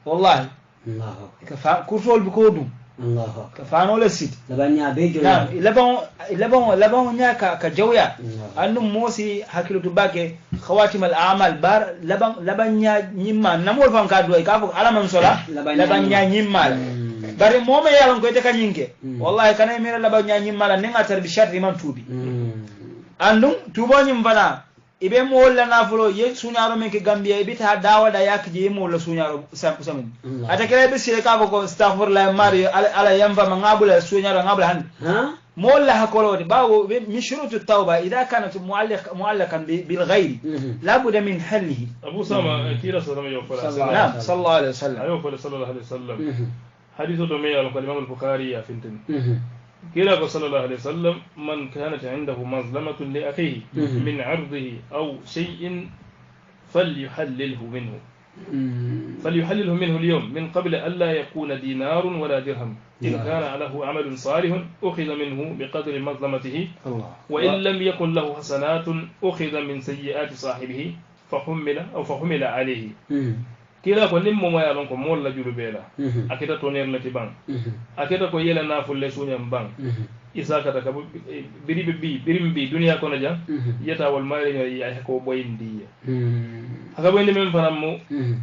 wallahi Allahu akbar ka fa kurfol bi ko dum Allahu akbar fano la sit labanya be jola labon nya ka jawya annum mosi hakilutu bake khawatim al a'mal bar labanya nyimma namol fam ka doy ka fu alaman sola labanya nyimma bare moma yalan ko te kanyinke wallahi kana mira labanya nyimma la ninga tar bi sharri man tubi andum tubo nyim bana ibe mo wala nafulo ye suñaro men ke Gambia ibe ta dawada yakje mo wala suñaro samin ata kele be sile ka ko astaghfirullah mari ala yamba mangabula suñaro ngabula han mo wala hakolode bawo min shurutu tauba idha kanat mu'allaqan bil ghayr la budda min hallihi abu sama kila sallallahu alaihi wasallam ayo sallallahu alaihi wasallam hadithu do me yalo ko imam al-bukhari ya fintin كلا صلى الله عليه وسلم من كانت عنده مظلمة لأخيه من عرضه أو شيء فليحلله منه اليوم من قبل ألا يكون دينار ولا درهم إن كان له عمل صالح أخذ منه بقدر مظلمته وإن لم يكن له حسنات أخذ من سيئات صاحبه فحمل عليه kila ko nimmo mo yalon ko molla julu bela akita toner lati bang akita ko yela naful le sunyam bang isa kata ka birimbi dunya kono jam yeta wal mari nyoy ay ko boyindi haka boyindi men fanam mo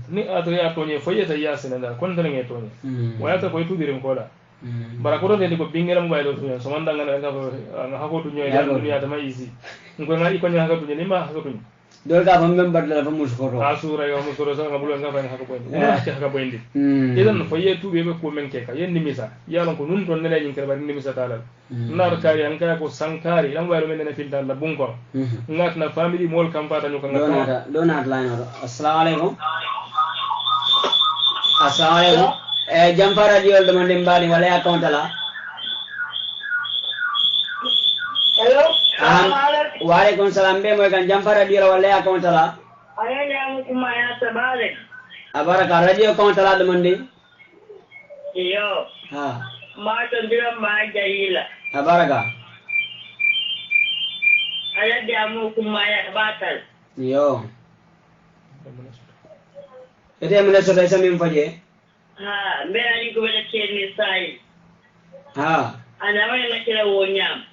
ni ato ya tonye foyeta yasina dal kon tan ngi tonye wayata ko tubirim ko da bara ko de ko bingeram baylo sunya so manda ngana nga hako to nyoy dal dunya ta mayisi ngo ngali ko nya haka to ni ma haka to dol ka fam member la fam muskoro asura yo muskoro sa ngabulu nga fa haka boyndi una ci haka boyndi idan fo yetu be ko men ke ka yenni misa yalon ko nun ton nele nyin kala bari misa talal nar kari an ka ko sankari lam wayro men ne finta la bunko ngat na family mol kam fata nyuko ngata donat line assalamu alaikum jampara diol de man dembali wala account la hello Waalaikum salam be moy kan jampara dira wala account la ayanya mu kuma ya tabare abaraka radio account la de mandi iyo ma to dira ma jahila abaraka ayanya mu kuma ya batal yo ete mena so dai samim faje be ani ko bela cheni sai ana mai na kira wonyam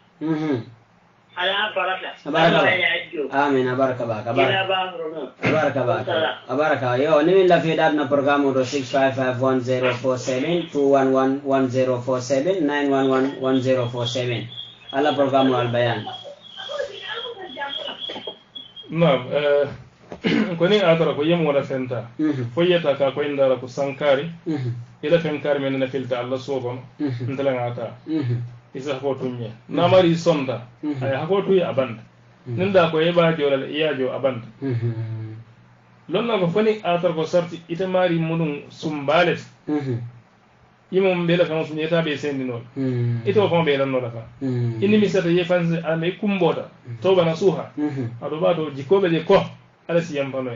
ala baraka amin abaraka baka abaraka yo ni la fi dad na program do 6551047 2111047 9111047 ala program al bayan naam ko ni atara ko yemo wala fenta foyeta ka ko indara ko sankari ila fenkari men na filta Allah sobon ndala ngata isa ko tunye namari sonda ay hako tuyi abanda ninda ko yeba jolal iyajo abanda lonna ko fani atar ko sarti ita mari munun sumbalet imom bela kan sunye ta be sendi non ito ko be lan no dafa inni mi sata ye fanse ame kumbota toba na suha ado ba do jikobe je ko ala siyam pano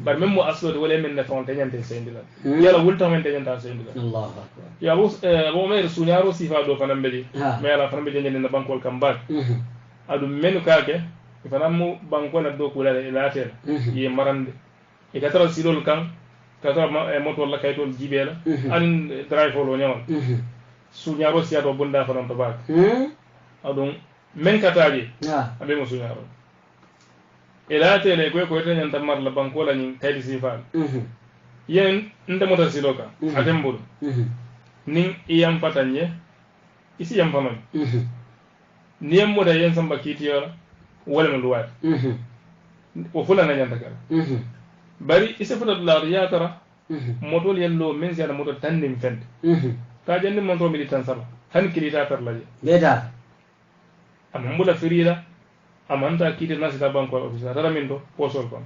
bar même mo aslo de wala men na fonte nyante sendi la yala wulta men te nyanta sendi la Allahu akbar ya bo mer sunyaro sifa do fanam beji me ala fanam beji nyande na bankol kambak adu menu kake fanam mo bankol na do kula ila ter ye marande e katara silol kan kata moto walla kaytol jibeela an drive lo nyawal suñaro siyato bunda fanan to baak adon men kataji abe mo suñaro ila tele ko ko tan tan mar la banko la ni taydi sifal yen ndamota siloka atembul nin iyam patanye isi yam faman niyam moda yen samba kitiyo wala no luwat o fulana nyanta kala bari isi fota la ya tara motol yello men ziyana moto tandim fende ta jandi mon to militan sama han kilita tar laje beta amambula firira amanta kiti nasita banko office tara min do posol kon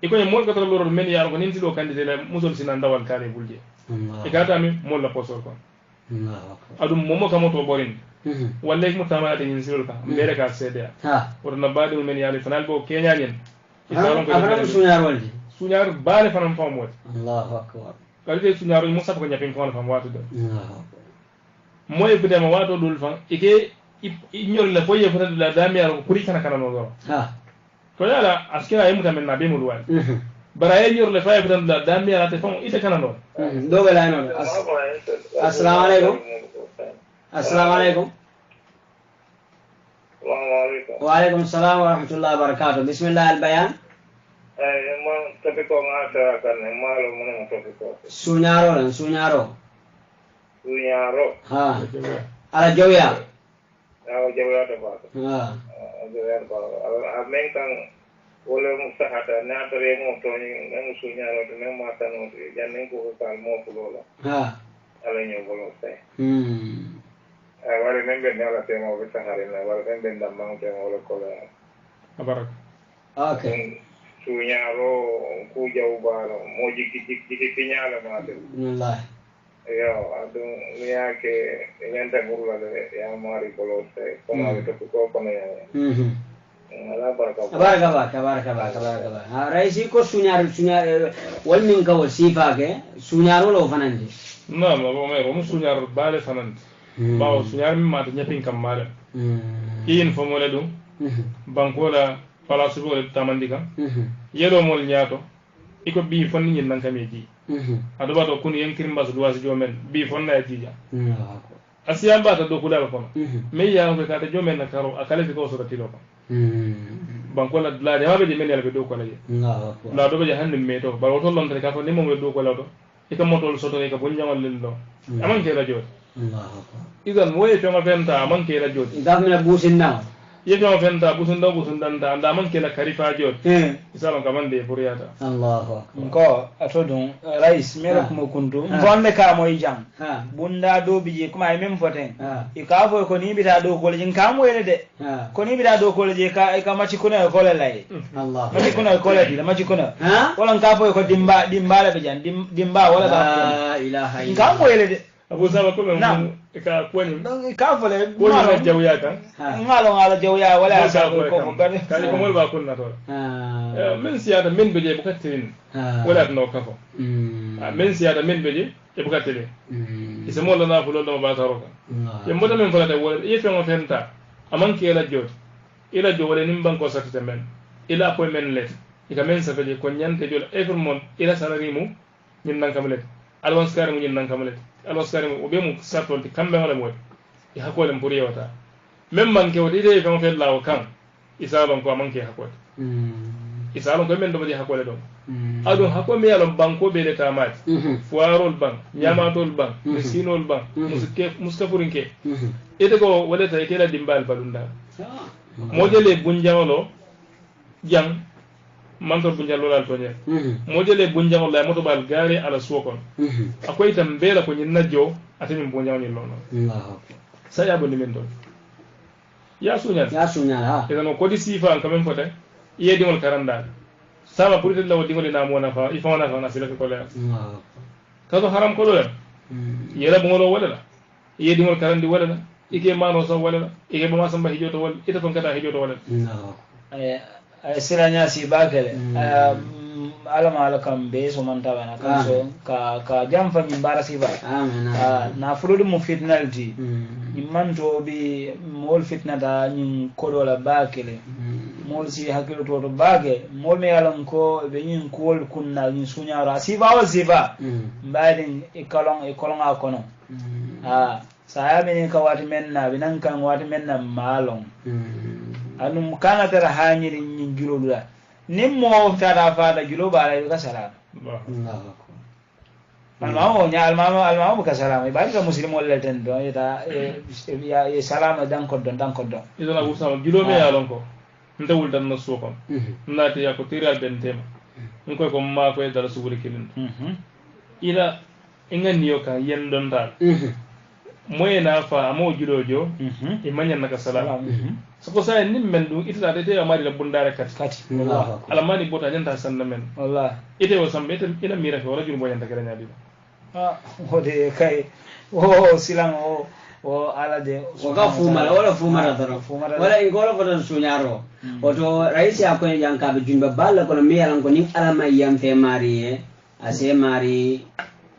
iko ne mon katara lorol men yaaro ko ninti do candidate la musol sinan dawal kare bulje e kata mi mon la posol kon adum momo kamoto borin walle mo tamata nyin silol ka mbere ka cda o na baade men yaali fanal bo kenya nyen abram suñar waldi suñar baale fanam fam wot Allahu akbar kalde suñar mo sap ko nyapin ko fam watu do moy bu dem wato dul fam ike ñol la foye fota la damiar ko kuri kana kana no do to yala askira yimuta men na be mul wal baraye ñor la faye fota la damiar te fam ite kana no do be la no assalamu alaykum assalamu alaykum وعليكم السلام ورحمة الله وبركاته بسم الله البيان سونيارو ها على جويا ها amen kan wala musahata na tare mo to ni ngam sunyaro to nem matano jannen ko kal mo fulola ala nyo bolo sai wala membe ne ala tema o sahare na wala membe ndamang tema wala ko la abarak okay sunyaro ku jawbalo mo jiki pinyala ma de wallahi yo adu yake nyanta mulla de ya mari bolo sai kama to ko kama ya tabaraka raisi ko suñar wal min ka wasifa ke suñaro lo fanande no mo mo suñar bale fanande bawo suñar mi mata nyapin kam mala yin fo mo le dum bankola pala subo le tamandika yelo mol nyaato iko bi fonni nyin nan kameji ado bato kun yen kirimba so duwasi jomen bi fonna jija asiya bata do kudala kono me ya ko ka ta jomen na karo akale fi ko so tilo ko bankola la jama be men yalla be do ko laje la do be hande me to ba woto lon ka ko ni mo do ko la do ika motol soto ka bunjamal len do aman ke radio idan moye fema fenta aman ke radio idan mina businna ye fema fenta busundan da anda man ke la karifa jot isalon kaman de buriyata Allahu akbar ko atodun rais mero kuma kuntu fonde ka moy jam bunda do bije kuma ay mem foten e ka fo ko ni bita do ko jin kam wele de ko ni bita do ko je ka machi kuna ko le lay Allah machi kuna ko le di machi kuna wala ka fo ko dimba la be jan dimba wala ba la ilaha illa kam wele de abu saba ko men ka kwani ka fo le ko na jawya kan ngalo jawya wala ka ko gane kali ko mol ba kunna to men siyata men beje bu katin wala no kafo men siyata men beje e bu katele ise mo na fulo do ba taroka e mo men fala de wala e fe mo fenta aman ke la jot ila jo wala nim banko satete men ila ko men let e ka men sa beje ko nyante jol e mon ila salari mu nyin nan kamlet alwan skare mu nyin nan kamlet alwan skare mu be mu satol ti kambe wala mo e hakole mo puri wata même manke wodi de fe mo fe lawo kan isalon ko manke hakole isalon ko men do di hakole do adon hakko mi yalon banko be le tamat fuarol bank nyamatol bank sinol bank muskafurinke ede ko wala tay kala dimbal balunda mo jele bunjawlo jang mantor bunjalo lal tonye mo jele bunjawlo la moto bal gare ala sokon akoy tam bela ko nyin najjo atimi bunjaw ni lono saya bo ni men don ya sunya ha edano ko di sifa quand même fote yedi won karanda sama pour la wodi ngol na mo na fa ifa na fa na sila ko le kaso haram ko le yela bo ngolo wala yedi ngol karandi wala ike mano so wala ike ba masamba hijoto wala ita ton kata hijoto wala ay siranya si bagale alama alakam be so man tawana kan so ka jam fa min bara si ba na furudu mu fitnalti imman to bi mol fitna da nyin kodola bakele mool si hakkilo toto baake mool me yalan ko ɓe ñin kuwol kunna ñin suñaro a sifa o sifa mbayɗin e kolonga kono sa yaɓini ka wati men na ɓe nan kan wati men na maalon anum kana tara hañiri ñin juloluɗa nin mo tata fata julo ɓaala ɓe ka salama almamo ka salama ɓaɗi ka musilme olle ten don yeta e salama dankoddon idona wursama julome yalon ko nte wuldanno suukon naati yakko tiral bentema n koy ko ma koye dala suguri kilin ila inganniyo ka yendontal moye na fa amo julojo e mañannaka salama soko sa nin men ɗum itata ite amari la bundare kati alamani bota ñanta sanna men ite o samɓe ina mira fe wala juru moñanta kela ñaɗiɗo ode kay o silan o ala de oka fumara wala fumara daro wala ingolo ko tan suñaro oto raisi akoy jankaɓe junba balla kono mi yalan ko nin alama yam fe mari ase mari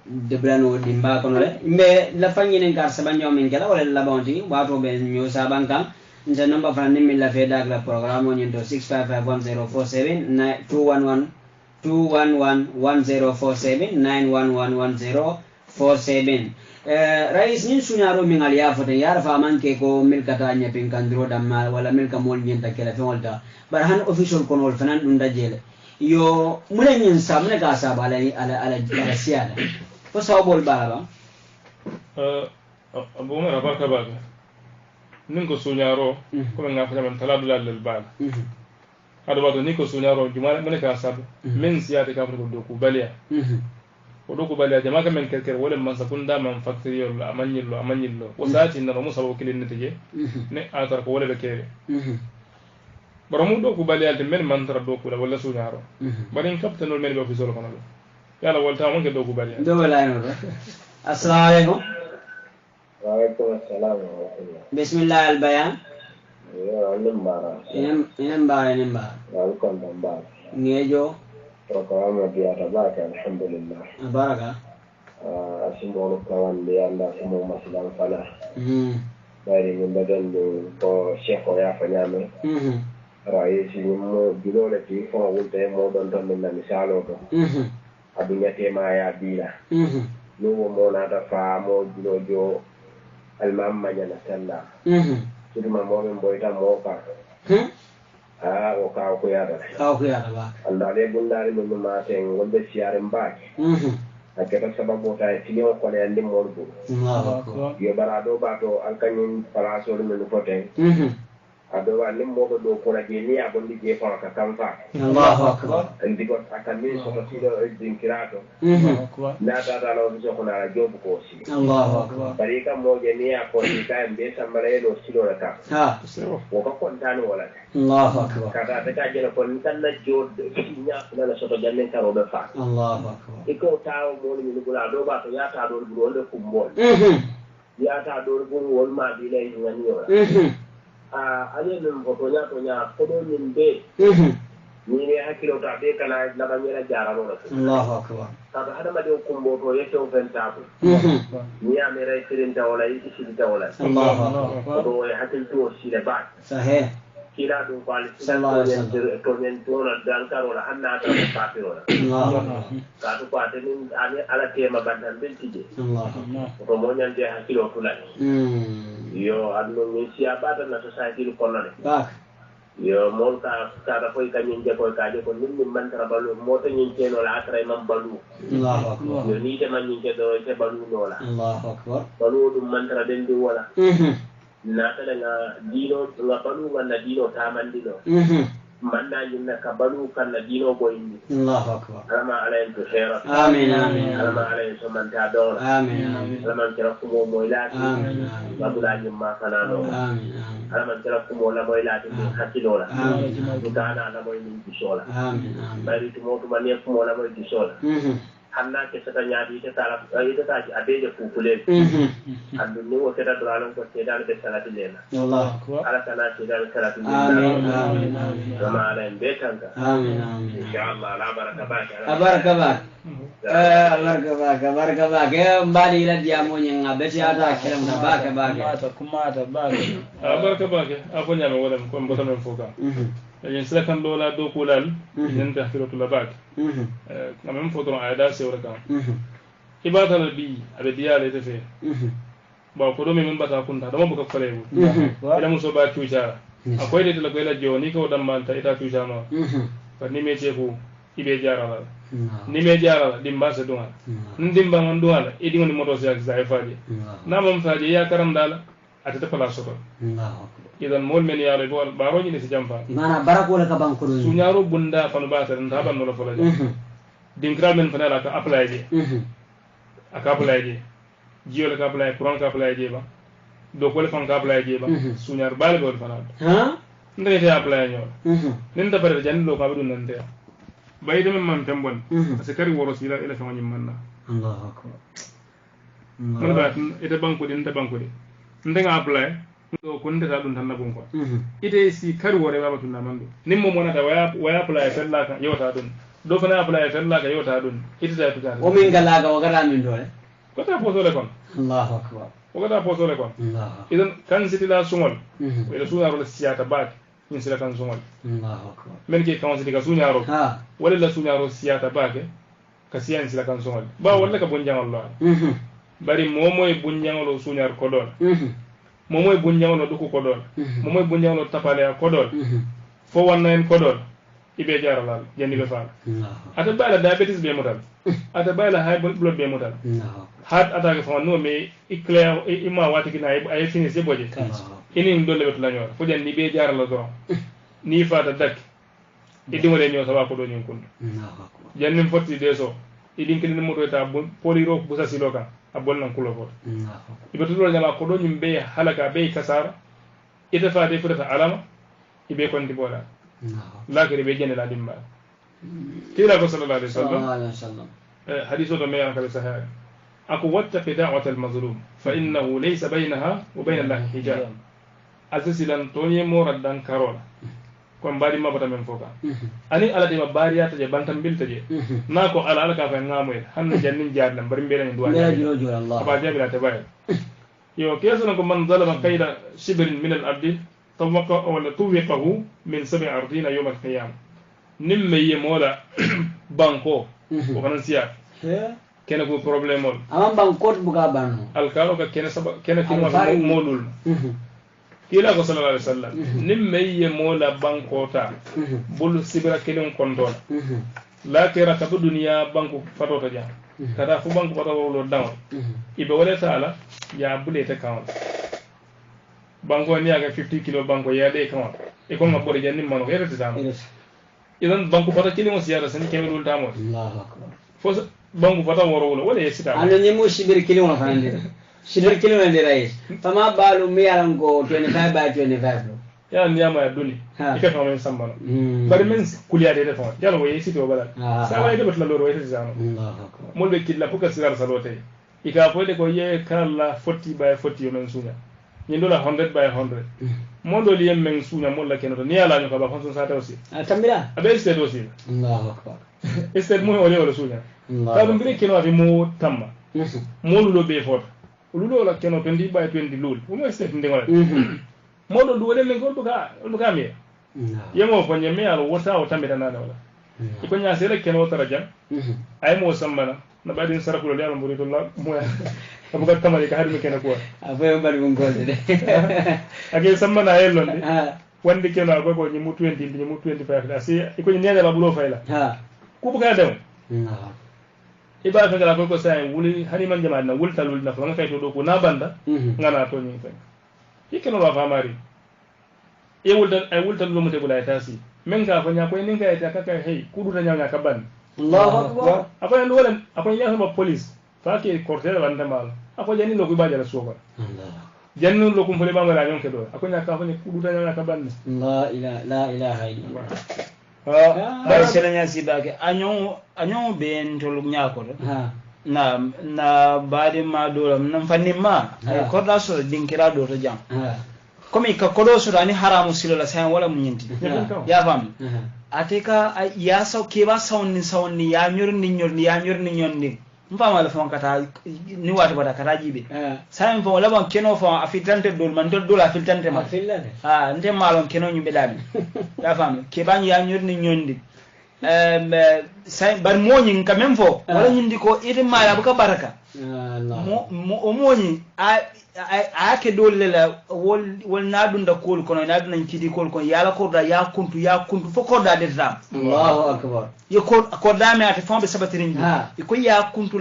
debrano dimba kono le mbe la fanyinen kar sabanjo min kala wala la bonti wato be nyo saban kan nja number fa ni min la fe dag la programme on yendo 6551047 2111047 9111047 rais nin suñaro min al yafote yara fa manke ko milkata nyapin kandiro damma wala milka mol nyenta kala fe wolta bar han official kono fanan dum dajele yo mune nyin samne ka saba ala siada ko sawbol bala abu umar barka baka nin ko suñaro ko men ngafata men taladulal lel bala hado wato ni ko suñaro jumala men ka saba men siyata ka ko do ku baliya ko do ku baliya jama ka men kerker wala man sakunda man factory yo amanyillo o saati na mo sabo kilin nete ne atar ko wala be kere baramu do ku baliya de men man tara do ku wala suñaro barin captain men be official kono yalla wolta mon ke do ku baliya do wala no assalamu alaykum wa alaykum assalam wa rahmatullah bismillah al bayan yo limbara inemba welcome back ngejo programme biya tabaka alhamdulillah baraka asimo kawan de anda asimo masilan fala bari min badan ko chefo ya fanyame raisi mo bilole ti fo wulte mo don don min na misalo to adunya tema ya bila nuwo mo na da fa mo bilojo almamma nyana tanda suduma mo men boyta mo ka o ka ko yada ba andale gundari min ma ten wonde siare mbaki aketa sababu ta tilio ko le andi mo do yo barado bato alkanyin palaso min foten ado wa nim mo do ko la ni abondi je fa ka kamfa Allahu akbar andi ko akami so to tido din kirato na da lo so ko na jobu ko si Allahu akbar bari ka mo je ni ko ni ka mbe sambare do silo la ka ha wo ko kontano wala Allahu akbar kada ta ka je ko tan na jod nya na so to janne ka ro be fa Allahu akbar iko tawo mo ni gula do ba to ya ta do do ko mbol ya ta do ko wol ma bi le ngani wala ale min ko tonya ko min be ni ne hakilo ta be kana la banyera jara no Allahu akbar ta hada ma de kumbo to yeto fenta ko ni amere sirin ta wala yi sirin ta wala Allahu akbar do e hakil to sile ba sahih kila do kwali sallallahu alaihi wasallam to men to na dan karo la hanna ta pa piro la Allahu ka to pa de ni ala tema bandan ben tije Allahu to mo nyande hakilo to la yo adno ni sia bata na society ko none bak yo mon ka da koy ka nyin je ko ka je ko nim man tara balu mo to nyin te no la atra man balu Allahu akbar yo ni de man nyin je do te balu no la Allahu akbar balu dum man tara den di wala na ta nga dino nga balu na dino ta man dino man na nyin na ka balu kan na dino boyni Allahu akbar alama alayhi to khairat amin amin alama alayhi so man ta do amin amin alama kira ko mo moylati amin babula nyin ma kana no amin alama kira ko mo la moylati ni hakilo la dana la moy ni bisola amin amin bari to mo to man ko mo la moy bisola hanna ke sata nyaadi te tala ita ta abeje kukule andu ni wo keda dralon ko te dal be salati lela Allahu akbar ala kana te dal salati amin amin amin kama ala en betanga amin amin inshallah la baraka ba baraka ba barka bake mbali ila diamo nyenga beti ata kilam na bake kumata bake barka bake ako nyame wala ko mbota men foka yen sila kan dola do kulal yen ta firotu la bake même foto ay da se wala kan ibata la bi abe diale te fe ba ko do men bata kunta dama buka falewu ila muso ba tuja akoy de la ko ila joni ko damanta ita tuja no par ni metier ko ibe jarala ni me jarala dimba se dunga ndimba ngon dunga e dingo ni moto se ak zay faji na mom faji ya karam dala atata pala soto idan mol men ya rebo baro ni se jamfa mana barako la ka banko do sunyaro bunda fanu ba tan ta ban no la fola dinkra men fana la ka apply je aka apply je jiyo la ka apply kuran ka apply je ba do ko le fan ka apply je ba sunyar bal go fana ha ndere te apply ñoo nen da bare jan do ka be dun nan te bayi deme man tambon parce que kari woro sila ila sama nyimmanna Allahu akbar man ba ite banko din ta banko de ndenga apply do ko ndeta dun tan nabun ko ite si kari wore baba tunna mando nimmo monata waya apply fella ka yota dun do fana apply fella ka yota dun ite ta tuka o min galaga o gara min dole ko ta foto le kon Allahu akbar o ta foto le kon Allah idan kan sitila sumol ila sunaro le siyata bak min sila kan sumol Allahu akbar men ke kan sitika sunyaro ha wala la sunyaro siyata bake ka siyan sila kan sumol ba wala ka bonjangol lo bari momoy bunjangolo sunyar kodol momoy bunjangolo duku kodol momoy bunjangolo tapale kodol fo wanna en kodol ibe jaralal jandi be faala ata bala diabetes be mutal ata bala high blood be mutal heart attack fa no me iclair ima wati kina ay fini se boje ini dolle bet la ñor fo jandi be jarala do ni fata dak idi wala ñoo sawa ko do ñun kun jannim fotti de so idin kini mo to ta poliro busa siloka abol nan kulo fot ibe to do jama ko do ñum be halaka be kasara ita fa de fota alama ibe kon di bola lakiri be jene la dimba kila ko sallallahu alaihi wasallam hadithu do meya ka sahaya aku wattaqi da'wat al-mazlum fa innahu laysa bainaha wa bain Allah hijab asasilan tonye moraddan karola ko mbadi mabata men foka ani ala de mabariya taje bantam bil taje na ko ala ka fa ngamoy hanno jannin jaadna bari mbere ni duwa ya jiro jiro Allah aba jabira tabay yo keso ko man zalama kayda shibrin min al-ardi طبق ولا توقه من 7 أرضين يوم القيامة نمي مولا بانكو وفرنسيا كان كو بروبليمول أمام بانكوت بقى بانو الكارو كان سبب كان كلمة مولول كلا صلى الله عليه وسلم نمي مولا بانكوتا بول سبرا كلمة كونتون لا كرا كبو دنيا بانكو فتو تجا كذا فو بانكو فتو ولو داون إبه ولا تعالى يا بولي تكاون banko ni aga 50 kilo banko yaade kama e ko ngabore janni mano yerete tamo idan banko fata kili mo siyara sen kebe dul tamo Allahu akbar fo banko fata woro wala wala yesita ando ni mo shibir kili mo fande shibir kili mo ndiray fama balu mi yalan go 25 by 25 ya ni ama duni ika fa men sambano bari men kuliyade de fa yalla wo yesito bala sa way de batla loro yesita tamo Allahu akbar mo be killa fuka sigar salote ika fo de ko ye kala 40 by 40 yo men sunya ni dola 100 by 100 mondo li yemmen sunya molla kenoto ni ala nyoka ba fonson sata aussi tambira abe sted aussi Allahu akbar sted mo ole ole sunya ta dum bire keno afi mo tamma mo lulo be fot lulo la keno 20 by 20 lul mo sted ndingola modo du wole men goldo ka mi yemo fo nyeme alo wota o tambita nana wala iko nya sele keno tarajan ay mo sambana na badin sarakulo le alo burito la mo abuka tamari ka hadu kena ko afa bari mon golde de age samana yello de wandi keno ko ko ni mu 20 ni mu 25 asi iko ni nene la bulo fayla ku buka dem iba fa gala ko say wuli hani man jama na wulta lul na fa kay to do ko na banda ngana to ni fa yikeno wa famari e wulta ay wulta lu mu te bulay tasi men ka fa nya ko ni ngay ta ka kay hey ku du ta nya ka ban Allahu akbar apa ndo wala apa nya sama police fake cortera wanda mal ako jani lo ko ba jara soba jannu lo ko fole ba ngala nyon ke do ako nya ka fa ni kudu tan nya ka ban la ilaha illallah ba sele nya sibake anyon be ntol nya ko do na baadi ma do nam fanni ma ay korda so dinkira do to jam comme ka kodo so ani haramu silo la sen wala munyinti ya fam ateka ya saw ke ba sawni ya nyorni mpama la fon kata ni wati bada kata jibe sai fon la bon keno fon afitante dol man dol afitante ma nte malon keno nyumbe dami ya fam ke ban ya nyondi sai bar moñi quand même fo wala ñindi ko ite mala bu ka baraka o moñi a ke dole la wol nadunda kol kono naduna kidi kol kono yala korda ya kuntu fo korda de zam Allahu akbar ye korda me ate fon be sabatirin ko ya kuntu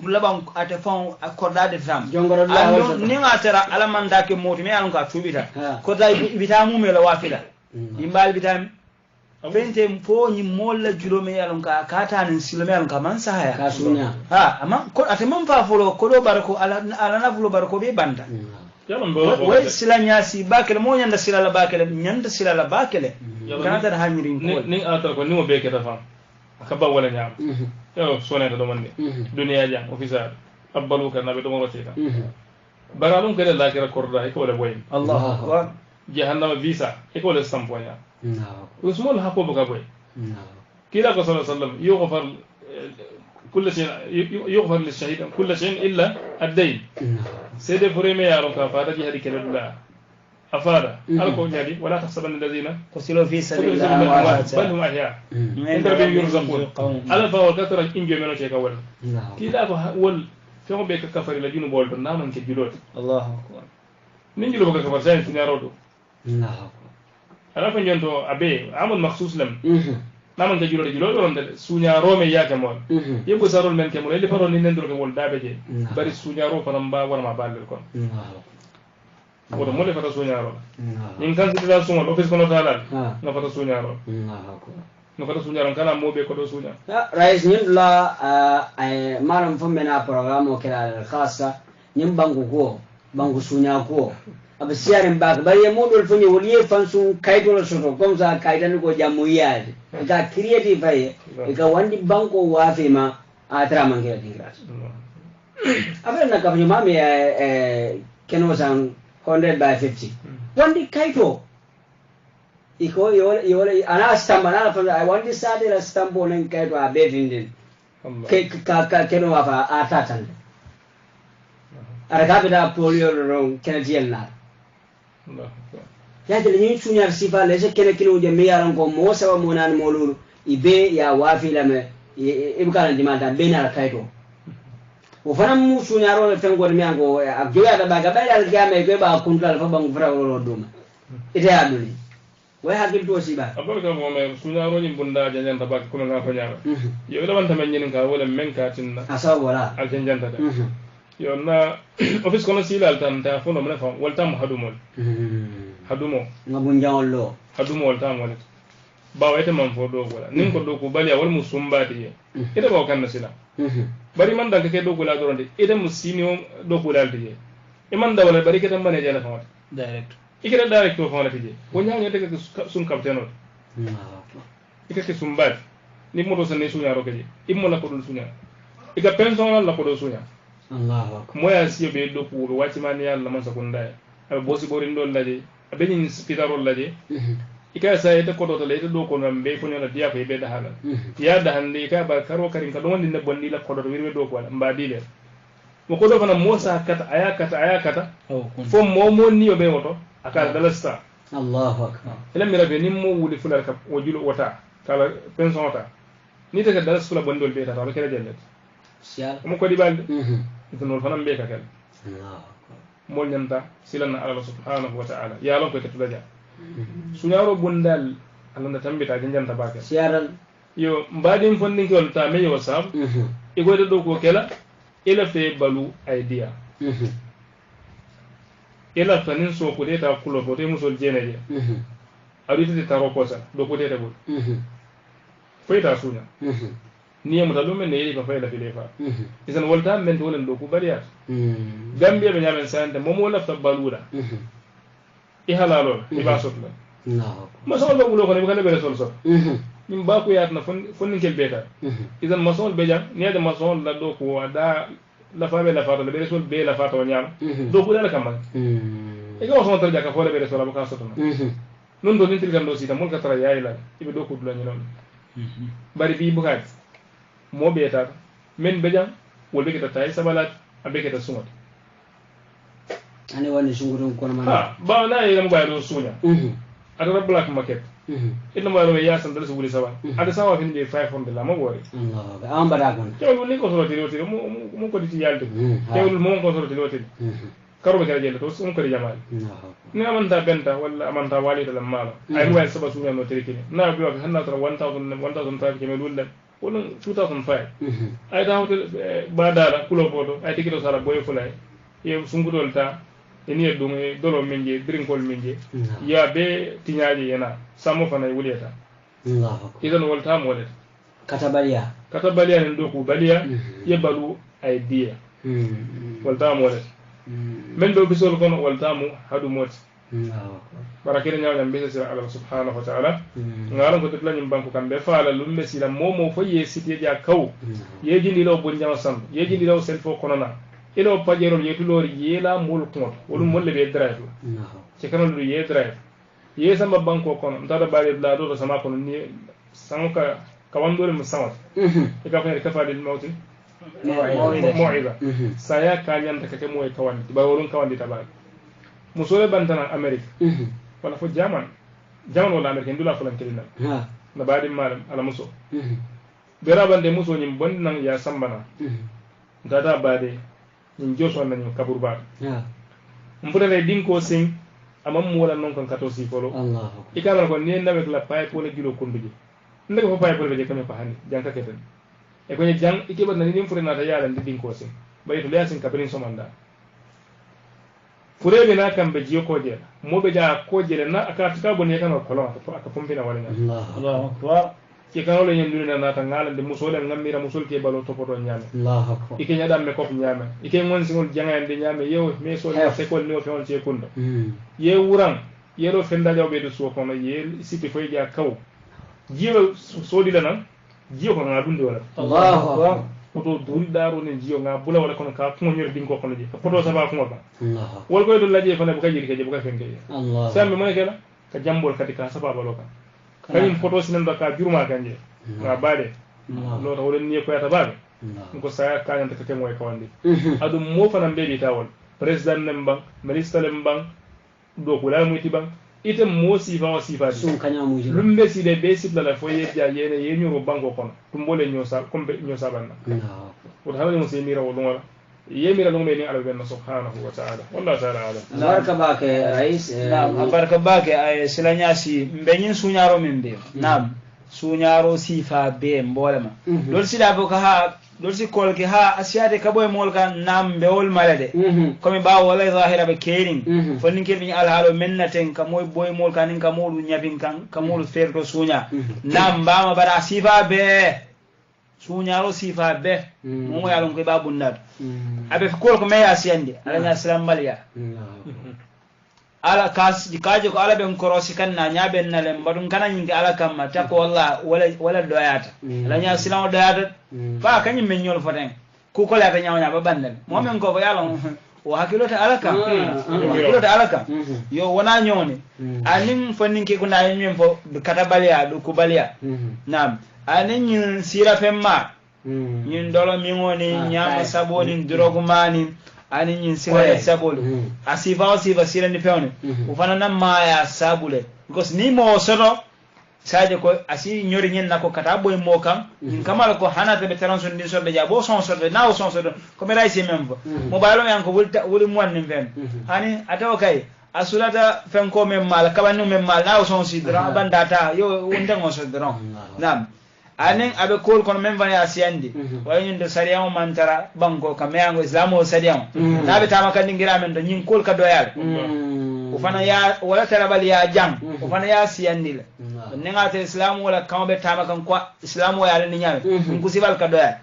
laban ate fon korda de zam jongoro la ni ngatara ala manda ke moti me alon ka tubita korda ibita mu me la wafida imbal bitam bente fo ni molla julome yalon ka katanin silome yalon ka man sahaya ka sunya amma ko ate man fa folo ko do barako ala na fulo barako be banda way silanya si bakele mo nyanda silala bakele nyanda silala bakele kana tan hamirin ko ni atar ko ni mo be ke ta fam ka ba wala nyam yo soneta do mande duniya jang officer abbalu ka nabe do mo rotita baralum ke la ke rekorda ko wala boy allah akbar jahannama visa e ko wala samponya usmul haqo baka boy kila ko sallallahu alaihi wasallam yughfar كل شيء يغفر للشهيد كل شيء إلا الدين سيد فريمة يا رب فهذا جهاد كلا أفادا ألقوا جهادي ولا تحسبن الذين قتلوا في سبيل الله بل هم أحياء عند ربهم يرزقون على فهو كثر إنجو منو شيء كول كلا كول فيهم بيك كفر الذين بول برنامج كجلود الله أكبر من جلوا بك كفر سين تنارودو الله أكبر أنا فنجنتو أبي عمل مخصوص لهم naman ka juro ron de sunya rome ya kamol yebo sarol men kamol ele parol ni nendro kamol dabe je bari sunya ro fanam ba wala ma balel kon wodo mo le fata sunya ro nin kan sita sumo office kono talal no fata sunya ro no fata sunya ro kala mo be ko do sunya rais nin la ay maram fomena programo kala khassa nim bangu sunya ko abe siarin bak bari modol fani woliye fansu kaydol soto comme ça kaydan ko jamu yaade ga creative ay ga wandi banko wafima atra mangela dingrat abe na ka fanyuma me keno san 100/50 wandi kayto iko yole ana stamba na fa I want this side la stambo len kayto abe vindin ka keno wafa atatan ara ka bida polio ron kenatiel na ya de ni sunya sifa le je kene kilo je miyaran ko mo sawa mo nan mo lulu ibe ya wafi la me ibkala dimanda bena kayto o fana mu sunya ro tan go mi ango abjoya da baga bayal game ko ba kuntal fa bang fra ro dum ite aduni way hakil to siba abarka mo me sunya ro ni bunda janjan tabak ko na fa nyaara yo la wanta men nyin ka wala men ka tinna asa wala al janjanta da yo na office kono silal tan ta fono mena fa wal tam hadumo ngabun jawlo hadumo wal tam wala ba wayte man fo do wala nin ko do ko bali wal musumbati ida ba kan sila bari man danka ke do ko la doronde ida musini do ko lalde je e man da wala bari ke tan bane jala fa direct ikira direct to fa wala tije ko nyaanya te ke sun kapteno ikake sumbati ni moto sanne sunya ro keje immo la ko dul sunya ika pension la ko do sunya Allahu akbar moya siyo be do ko wati man yalla man sakunda al bosi borin do laje abenin spitaro laje ika sai ta kodo to le do ko non be ko nyala dia ko be da halal ya da hande ka bar karo karin ka don ne bonni la kodo wirwe do ko mba dile mo kodo fana mosa kata aya kata fo mo ni be woto aka dalasta Allahu akbar ila mi rabe nim mo wuli fular ka wajulo wata kala pension wata ni te ka dalas fula bondol be ta to kala jellet sial mo ko di balde no fana be ka kala mo nyanta silana Allah subhanahu wa ta'ala ya lon ko ketulaja sunyaro bundal Allah na tambita janjanta baka siaran yo mbadin fondin ko ta me yo sab e go do ko kala ila fe balu idea ila fanin so ko deta kulo ko te musol jeneje awiti te taro kosa do ko deta bol fayta sunya ni mu talume ne yi fa fayla filefa isan wolta men to wolen do ko bariya gambia be nyamen sante momo la fa balula i halalo i ba sotla masol ba wulo ko ne kana be sol so nim ba ko yatna fon kel beta isan masol be jam ni da masol la do ko da la fa be la fa be sol be la fa to nyam do ko dala kamal e ko so tar jaka fole be so la ka soto non do nintil gando sita mol ka tara yayi la ibe do ko dula ni non bari bi bukat mo be tar men be jam wol be ka tay sabalat abe ka sungot ani wani sungurun kono man ha ba na yi lam bayro sunya ada rabbulak maket inna ma ya san dal subuli sawa ada sawa fin de 500 la ma wori Allah am baragon tewul ni ko so tiri mo ko diti yalde tewul mo ko so tiri karo be kala jelle to so ko di jamal ni amanta benta wala amanta walida lam mala ay ruwa saba sunya no tiri kini na bi wa hanna tara 1005 kemi lulle wala 2005 ay ta hotel badala kulo bodo ay tikito sala boy fulay ye sungudol ta eni dum dolo menje drinkol menje ya be tinyaaji yana samo fana wuleta Allahu idan wolta molet katabaliya nen do ko baliya yebalu ay diya wolta molet men do bisol kono wolta mu hadu mot barakere nyaaw be sir Allah subhanahu wa ta'ala ngaran ko tetla nyim banku kambe faala lumbe sila momo fo ye siti ja kaw ye jindi lo bon jama sam ye jindi lo sel fo kono na ilo pajerol yetulori yela mul konto wolu molle be drive ci kanol du ye drive ye sama banko kono ntada bare la do sama kono ni sanka kawandole musawat e ka fere kafa del mawti موعظة saya kalian takake moy kawandi ba wolon kawandi tabal musole bantana america wala fo jaman wala america ndula fulan kelina na baadi malam ala muso bera bande muso nyim bon nan ya sambana dada baade ñin joso nañu kabur baade mbudale dinko sing amam mo wala non kon kato si kolo allah ikama ko ni ndawek la pay ko la jilo kunduji ndeko fo pay ko be kame ko hani janka keten e ko jang ikiba na ni fure na ta yala ndi dinko sing bay to leasin kabrin somanda fure be na kambe jiyo ko je mo be ja ko je na aka tuka bonye kan ko la aka pompina wala Allahu akbar ke kan wala nyen dulina na ta ngala de musole ngamira musul ke balo to poto nyame Allahu akbar ike nyada me ko nyame ike ngon singol jangande nyame yew me so na se ko no fewon ci kunda ye wuran ye do fenda jawbe do so kono ye sipi foy ja kaw jiyo so di lanan jiyo ko na dunde wala Allahu akbar poto duri daru ne jiyo nga bula wala kono ka ko nyor din ko kono je poto saba ko ba Allah wol koy do laje fana bu kajiri ke bu ka fenge Allah sambe mo kala ka jambol kati ka saba baloka kanyum poto sinan do ka juruma kanje nga baade lo to wolen ni ko yata baade ko saya kañanta kake moy kawandi adum mo fanam bebi tawol president nembang ministre lembang do ko la muyti bang ite mo sifa o sifa sun kanya muji lumbe si de be sibla la foye ja yene yenyu ro banko kono tumbole nyosa kombe nyosa banna ko hawle mo se mira wolon wala yemira no meni ala benna subhanahu wa ta'ala wallahu ta'ala alam baraka bake rais naam baraka bake ay silanyasi mbenyin sunyaro mimbe naam sunyaro sifa be mbolema lol sida bo ka ha lol si kol ke ha asiade ka boy mol kan nam be wol malade komi ba wala zahira be kering fonin ke bin alhalo mennaten ka moy boy mol kan ka molu nyabin kan ka molu ferto sunya nam ba ma bara sifa be sunyaro sifa be mo yalon ko ba bunnat abe kol ko me asiande ala nya salam maliya ala kas dikaje ko ala ben korosi kan na nyaben na lem badun kana nyingi ala kamma ta ko wala doyata ala nya silamo doyata ba kanyi men nyol foten ku ko la ta nyawnya ba bandal mo men ko yalo o hakilota ala kam hakilota ala kam yo wona nyoni anin fannin ke kuna yin fo kata baliya du ku baliya nam anin yin sira femma yin dolo mi ngoni nyama saboni drogumani ani nyin sira sabulu asifa sira ni pewne ufana na maya sabule because ni mo soto saje ko asi nyori nyen nako kata boy mo kam nyin kamal ko hanata be taranson ni sobe ja bo son sobe na o son sobe ko me ray membo mo baylo men ko wuli mo wan ven hani ataw kay asulata fen ko mem mal kabanu mem mal na o son sidra bandata yo wonda ngo sodron nam anen abe kol kon men vanya asiandi wayin de sariya mantara banko kameango islamo sariya nabe tamaka dingira men do nyin kol ka doyal ufana ya wala tarabali ya jang ufana ya asiandi nenga te islamu wala kambe tamaka kwa islamu ya ni nyame ngusibal ka doyal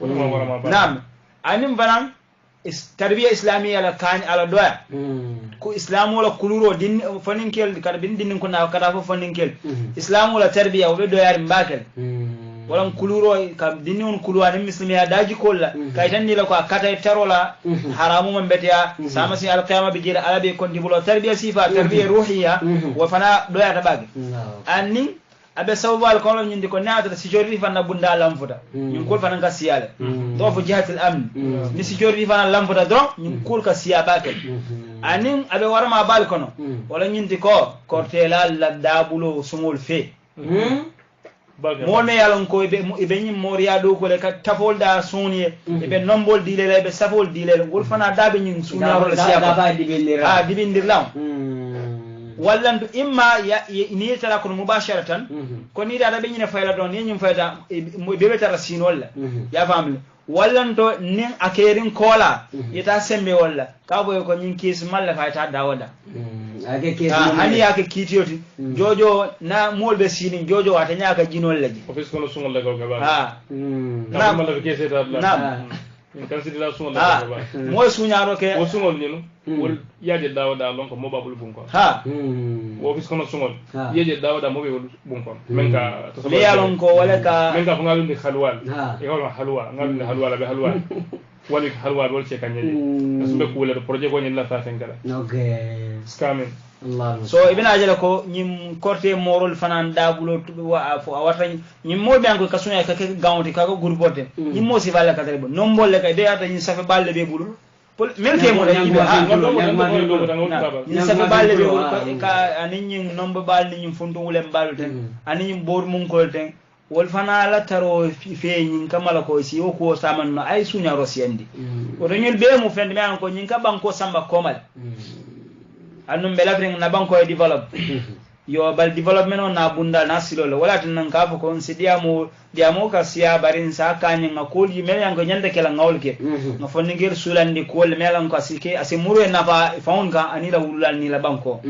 nam anim banam tarbiya islamiyya la kan ala doya ko islamu wala kuluro din faninkel karbin din ko na kada fo faninkel islamu wala tarbiya wo doyar mbakel walan kuluro kam dinni on kulwani muslimiya daji kolla kay tan ni la ko akata tarola haramu man betia sama si alqiyama bi jira alabi konti bulo tarbiya sifa tarbiya ruhiya wa fana doya tabagi anni abe sawbal ko lon ñindi ko naata si jori fanna bunda lamfuta ñun kol fana ka siyale do fo jihatul amn ni si jori fana lamfuta do ñun kol ka siya bakel anin abe warama bal kono wala ñindi ko kortela la dabulo sumul fe mo me yalon ko be ñim moriya do ko le ka tafol da suniye be nombol dilele be safol dilele gol fana dabe ñin suñaro la siya ba dibindir lam wallandu imma ni tara ko mubasharatan ko ni da be nyina fayla don ni nyum fayda be tara sinol la ya famle wallanto nin akerin kola ita sembe walla ka boy ko nyin kis malla fa ta dawada ake kis hani ake kitiyoti jojo na molbe sinin jojo wata nyaaka jinol laji office kono sungol la ko gaba na malla ke kese ta na kan sidila sungol la ko gaba moy suñaro ke o sungol ñinu wol yaje dawada lon ko mobabul bun ko office kono sungol yeje dawada mobe wol bun ko men ka to le yalon ko wala ka men ka ngalunde khalwal e wala halwa ngalunde halwa be halwa wali halwa wol ce kanyeje asbe ko wala projet ko nyilla fa sen kala okay scamming Allah so ibn ajala ko nyim korte morol fanan dabulo wa wata nyim mo be anko kasunya ka gawti ka ko gurbote nyim mo si valla ka terebo nombolle ka de ata nyim safe balle be bulul melke mo yibe ni safe balle be bulul ka anin nyim nombo balle nyim funtu wulem balten anin nyim bor mun ko ten wol fana la taro fe nyin kamala ko si o ko saman no ay sunya rosiendi o do nyul be mo fende me anko nyin ka banko samba komal annum belafring na banko e develop yo bal development on na bunda na silolo wala tan nan ka ko on sidiamo diamo ka siya barin sa kanyi ngakol yi mel yango nyande kala ngawol ke no fonni ngel sulandi ko le melan ko asike asimuru na fa faun ka anila wulal ni la banko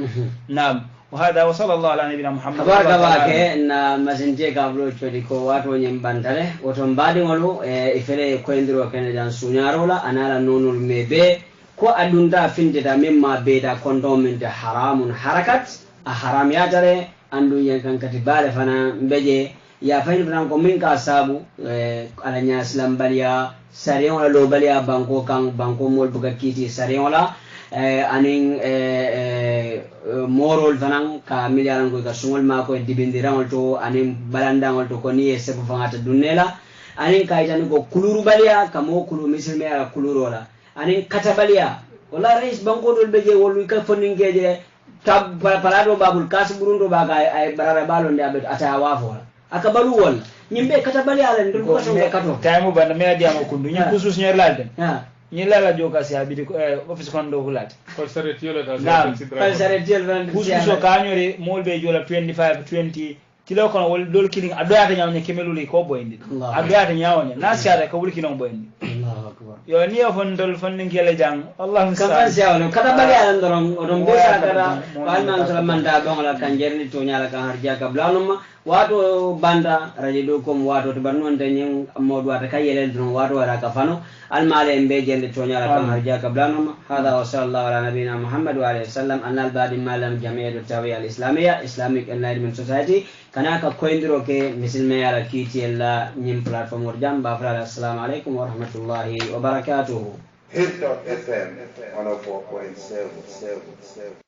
nam وهذا وصلى الله على نبينا محمد بارك الله ان مازنجي قبل تشودي كو واتو نيم بانتale woto mbadi ngolu e fele ko indiro ken jan sunyarola anala nonul mebe ko adunda findita mimma beda kondomin de haramun harakat a haram yatare andu yen kan katibale fana mbeje ya fayni tan ko min ka sabu ala nya islam baliya sarion la lo baliya banko kan banko mol buga kiti sarion la anin morol fanan ka miliyaran ko ka sungol ma ko dibindirangol to anin balandangol to ko ni e sebu fangata dunnela anin ka jani ko kuluru baliya kamo kulu misilme ala kulurola anin katabaliya wala rais banko dol beje wolu ka foningeje tab palado babul kas burundo baga ay barara balo ndi ata wafola akabalu wol nyimbe katabaliya ala ndur ko songa kato taymu banda me adiamo kundu nyi kusus nyer lalde ñi lala joka si habidi office kondo hulat ko sare tiyola ta sare tiyola kususo kañori molbe jola 25 20 tilo kono wol dol killing adoyata nyawne kemeluli ko boyndi adoyata nyawne nasiara ka wulki non boyndi Allahu akbar yo ni ofon dol fonni ngele jang Allahu subhanahu wa ta'ala kata bali alan doron odon be sakara walman salamanda dongola kanjerni to nyala kan harja ka blanuma wato banda radio kom wato to bannon tanyen modu wata kayele don wato wara ka fano almale embe jende to nyala kan harja ka blanuma hada wa sallallahu ala nabina muhammad wa alihi wasallam annal badi malam jami'atu tawiya al-islamiyya islamic enlightenment society kana ka koindiro ke misilme yala kiti la nyim platform urjam ba fara assalamu alaikum wa rahmatullahi wa barakatuh. Hit.fm 104.7